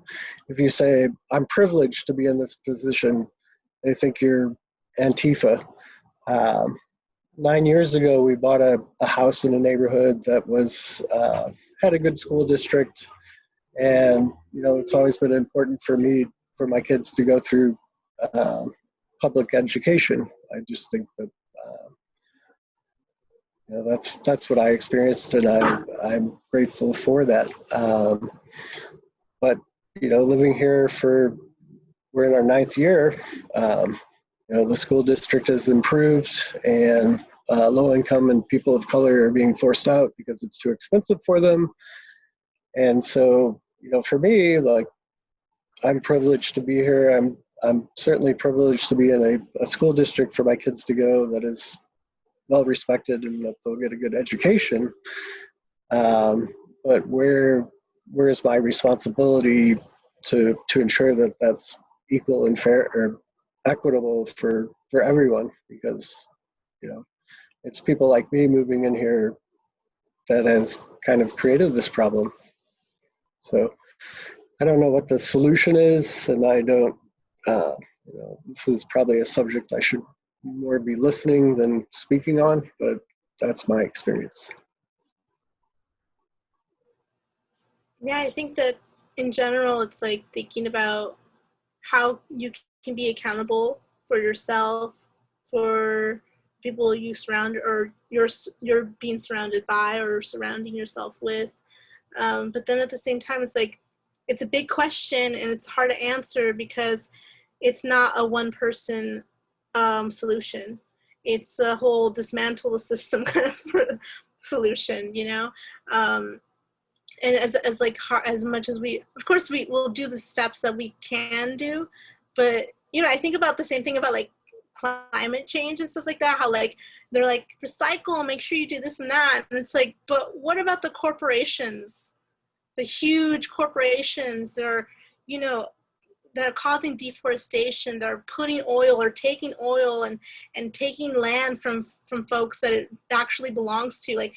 If you say I'm privileged to be in this position, they think you're Antifa. 9 years ago, we bought a house in a neighborhood that was had a good school district, and you know, it's always been important for me, for my kids to go through public education. I just think that you know, that's what I experienced, and I'm grateful for that. But you know, living here we're in our 9th year. You know, the school district has improved, and low income and people of color are being forced out because it's too expensive for them. And so, you know, for me, like, I'm privileged to be here. I'm certainly privileged to be in a school district for my kids to go that is well respected and that they'll get a good education. But where is my responsibility to ensure that that's equal and fair or equitable for everyone? Because, you know, it's people like me moving in here that has kind of created this problem. So I don't know what the solution is, and I don't, you know, this is probably a subject I should more be listening than speaking on, but that's my experience. Yeah, I think that in general, it's like thinking about how you can be accountable for yourself, for people you surround, or you're being surrounded by or surrounding yourself with. But then at the same time, it's like, it's a big question and it's hard to answer because it's not a one person solution. It's a whole dismantle the system kind of solution, you know? And as like as much as we, of course we will do the steps that we can do, but you know, I think about the same thing about like climate change and stuff like that, how like they're like, recycle, make sure you do this and that, and it's like, but what about the corporations, the huge corporations that are, you know, that are causing deforestation, that are putting oil or taking oil and taking land from folks that it actually belongs to? Like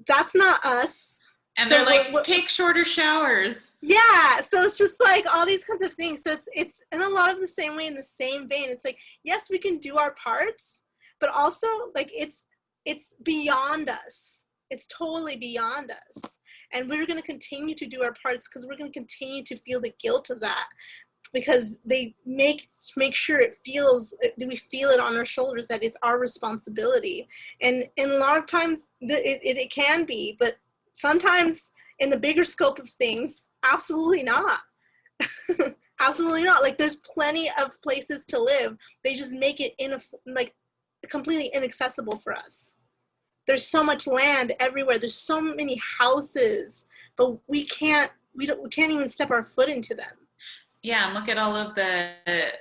that's not us. And so they're like, take shorter showers. Yeah, so it's just like all these kinds of things. So it's in a lot of the same way, in the same vein. It's like, yes, we can do our parts, but also like it's beyond us. It's totally beyond us. And we're going to continue to do our parts because we're going to continue to feel the guilt of that, because they make sure we feel it on our shoulders, that it's our responsibility. And a lot of times it can be, but sometimes in the bigger scope of things, absolutely not. Absolutely not. Like, there's plenty of places to live. They just make it like completely inaccessible for us. There's so much land everywhere. There's so many houses, but we can't even step our foot into them. Yeah, and look at all of the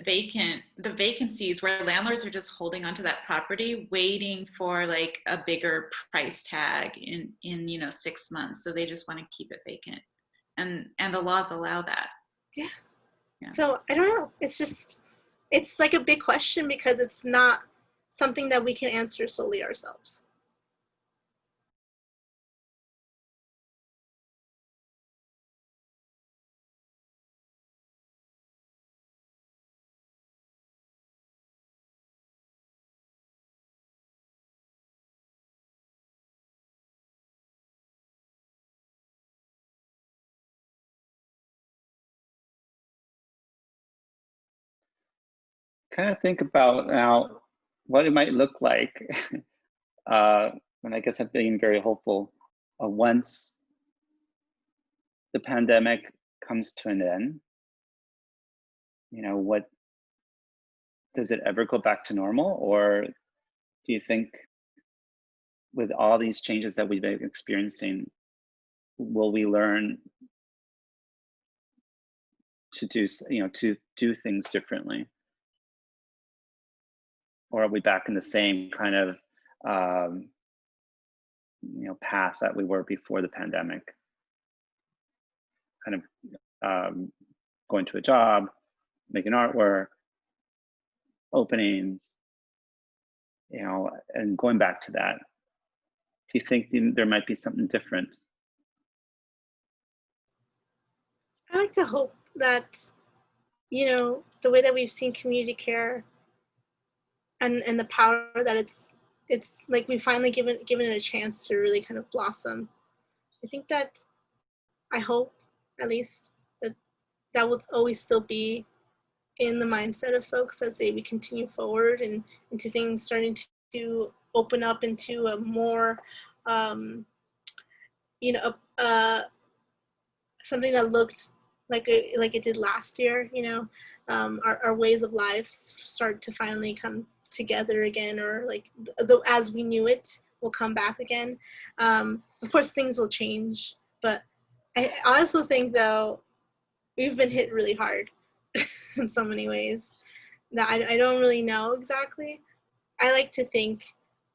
vacancies where landlords are just holding onto that property, waiting for like a bigger price tag in 6 months. So they just want to keep it vacant, and the laws allow that. Yeah. So I don't know. It's like a big question because it's not something that we can answer solely ourselves. kind of think about now what it might look like. And I guess I'm being very hopeful. Once the pandemic comes to an end, what does it ever go back to normal? Or do you think with all these changes that we've been experiencing, will we learn to do things differently? Or are we back in the same kind of path that we were before the pandemic? Kind of going to a job, making artwork, openings, and going back to that. Do you think there might be something different? I like to hope that, the way that we've seen community care and the power that it's like we finally given it a chance to really kind of blossom. I think that, I hope at least that will always still be in the mindset of folks as we continue forward and into things starting to open up into a more, something that looked like it did last year. Our ways of life start to finally come together again, or like as we knew it will come back again. Of course, things will change, but I also think though we've been hit really hard in so many ways that I don't really know exactly. I like to think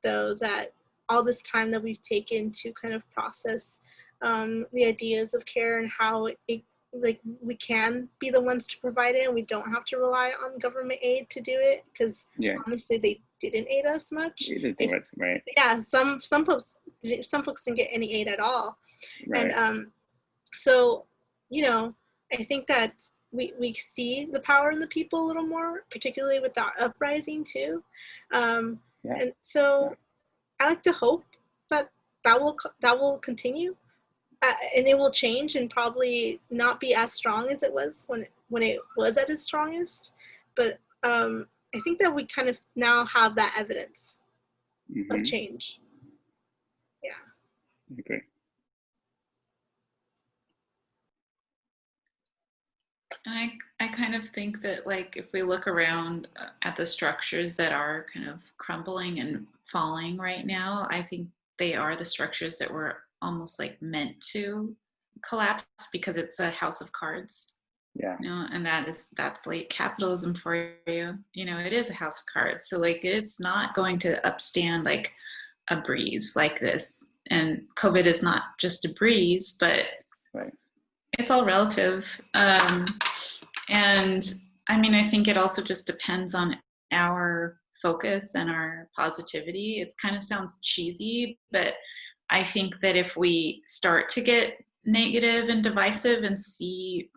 though that all this time that we've taken to kind of process the ideas of care and how we can be the ones to provide it, and we don't have to rely on government aid to do it, because honestly they didn't aid us much. You didn't do it, right? Yeah, some folks didn't get any aid at all. Right. And so I think that we see the power in the people a little more, particularly with the uprising too. And so I like to hope that will continue. And it will change and probably not be as strong as it was when it was at its strongest. But I think that we kind of now have that evidence of change. Yeah. I agree. I kind of think that, like, if we look around at the structures that are kind of crumbling and falling right now, I think they are the structures that were almost like meant to collapse, because it's a house of cards. Yeah. And that's like capitalism for you. It is a house of cards. So like it's not going to upstand like a breeze like this. And COVID is not just a breeze, but it's all relative. And I mean, I think it also just depends on our focus and our positivity. It kind of sounds cheesy, but I think that if we start to get negative and divisive and see,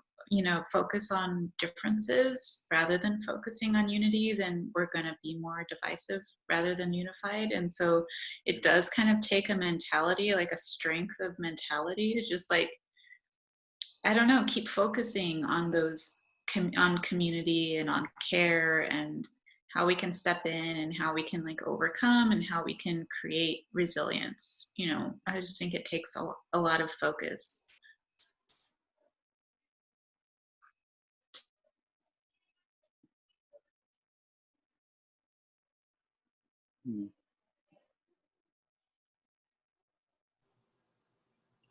focus on differences rather than focusing on unity, then we're going to be more divisive rather than unified. And so it does kind of take a mentality, like a strength of mentality, to just like, I don't know, keep focusing on those, on community and on care and how we can step in and how we can like overcome and how we can create resilience. I just think it takes a lot of focus.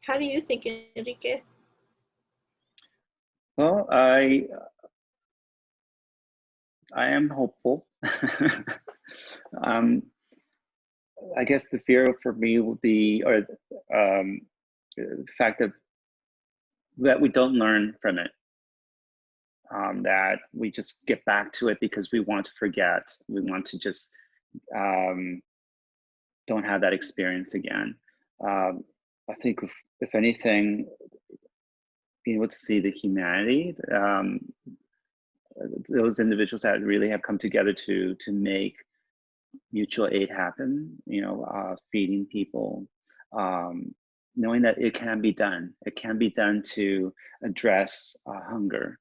How do you think, Enrique? Well, I am hopeful. I guess the fear for me will be, or the fact that we don't learn from it, that we just get back to it because we want to forget. We want to just don't have that experience again. I think if anything, being able to see the humanity, those individuals that really have come together to make mutual aid happen, feeding people, knowing that it can be done. It can be done to address hunger.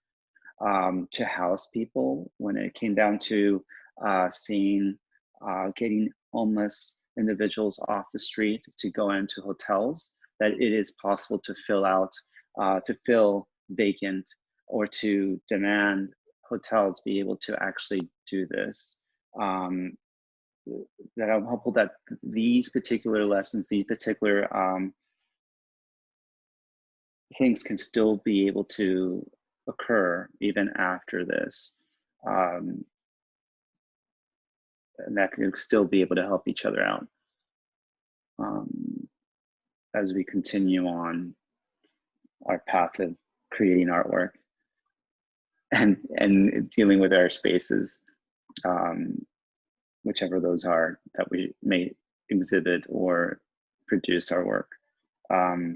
to house people when it came down to getting homeless individuals off the street to go into hotels, that it is possible to fill vacant, or to demand hotels be able to actually do this. That I'm hopeful that these particular lessons, these particular things can still be able to occur even after this. And that can still be able to help each other out as we continue on our path of creating artwork and dealing with our spaces, whichever those are that we may exhibit or produce our work. I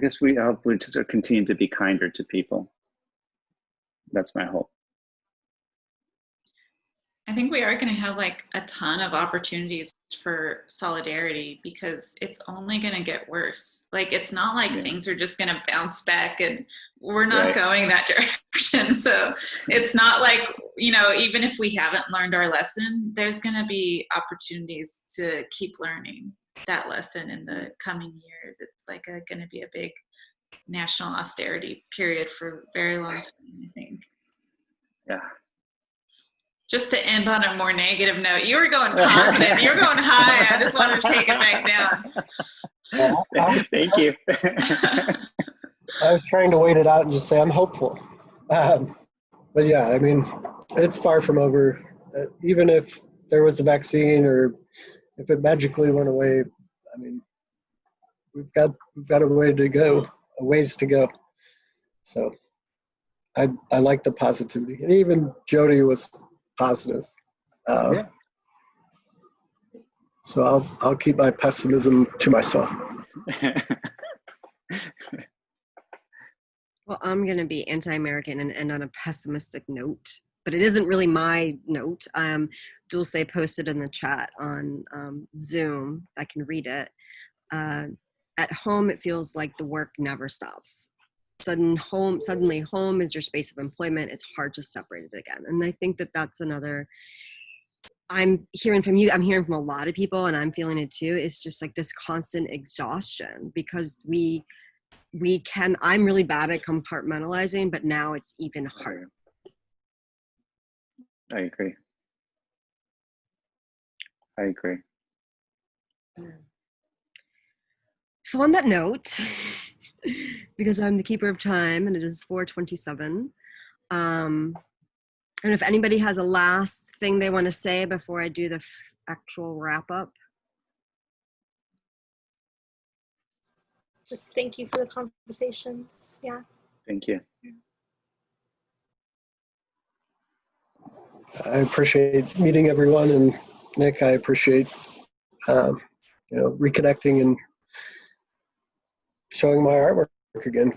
guess we hope we just continue to be kinder to people. That's my hope. I think we are going to have like a ton of opportunities for solidarity, because it's only going to get worse. Like, it's not like things are just going to bounce back, and we're not going that direction. So it's not like, you know, even if we haven't learned our lesson, there's going to be opportunities to keep learning that lesson in the coming years. It's like going to be a big national austerity period for a very long time, I think. Yeah. Just to end on a more negative note, you were going positive. You were going high. I just wanted to take it back down. Thank you. I was trying to wait it out and just say I'm hopeful. But yeah, I mean, it's far from over. Even if there was a vaccine, or if it magically went away, I mean, we've got a ways to go. So I like the positivity, and even Jody was positive. So I'll keep my pessimism to myself. Well, I'm going to be anti-American and end on a pessimistic note, but it isn't really my note. Dulce posted in the chat on Zoom. I can read it. At home, it feels like the work never stops. Suddenly home is your space of employment. It's hard to separate it again. And I think that that's another, I'm hearing from you, I'm hearing from a lot of people, and I'm feeling it too. It's just like this constant exhaustion, because I'm really bad at compartmentalizing, but now it's even harder. I agree. So on that note, because I'm the keeper of time and it is 4:27, and if anybody has a last thing they want to say before I do the actual wrap up. Just thank you for the conversations. Yeah. Thank you. I appreciate meeting everyone, and Nick, I appreciate reconnecting and showing my artwork again.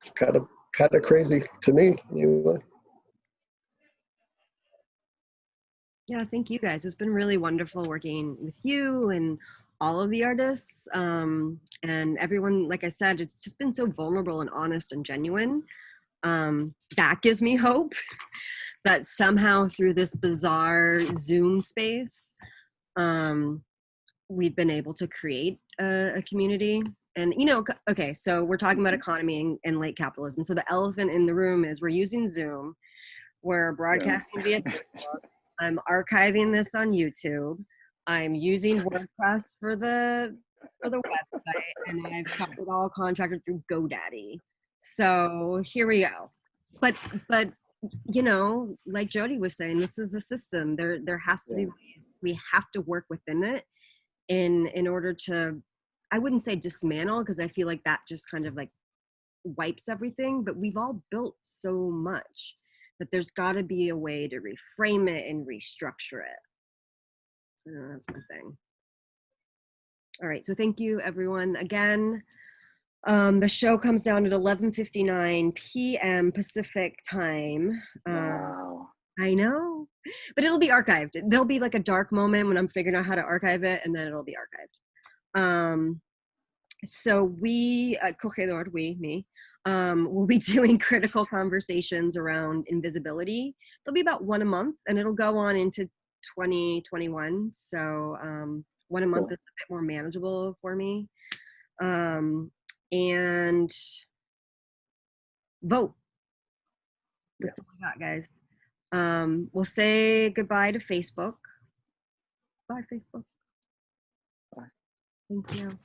It's kind of crazy to me, anyway. Yeah, thank you guys. It's been really wonderful working with you and all of the artists, and everyone. Like I said, it's just been so vulnerable and honest and genuine. That gives me hope that somehow through this bizarre Zoom space, we've been able to create a community. And, okay, so we're talking about economy and late capitalism. So the elephant in the room is we're using Zoom, we're broadcasting via Facebook, I'm archiving this on YouTube, I'm using WordPress for the website, and I've got it all contracted through GoDaddy. So here we go. But like Jody was saying, this is the system. There has to be ways. We have to work within it in order to, I wouldn't say dismantle, because I feel like that just kind of like wipes everything, but we've all built so much that there's got to be a way to reframe it and restructure it. That's my thing. All right, so thank you everyone again. The show comes down at 11:59 p.m. Pacific time. Wow. I know, but it'll be archived. There'll be like a dark moment when I'm figuring out how to archive it, and then it'll be archived. So we at Acogedor, me, we'll be doing critical conversations around invisibility. There'll be about one a month, and it'll go on into 2021. So one a month Cool. is a bit more manageable for me. And vote. That's all I got, guys. We'll say goodbye to Facebook. Bye, Facebook. Bye. Thank you.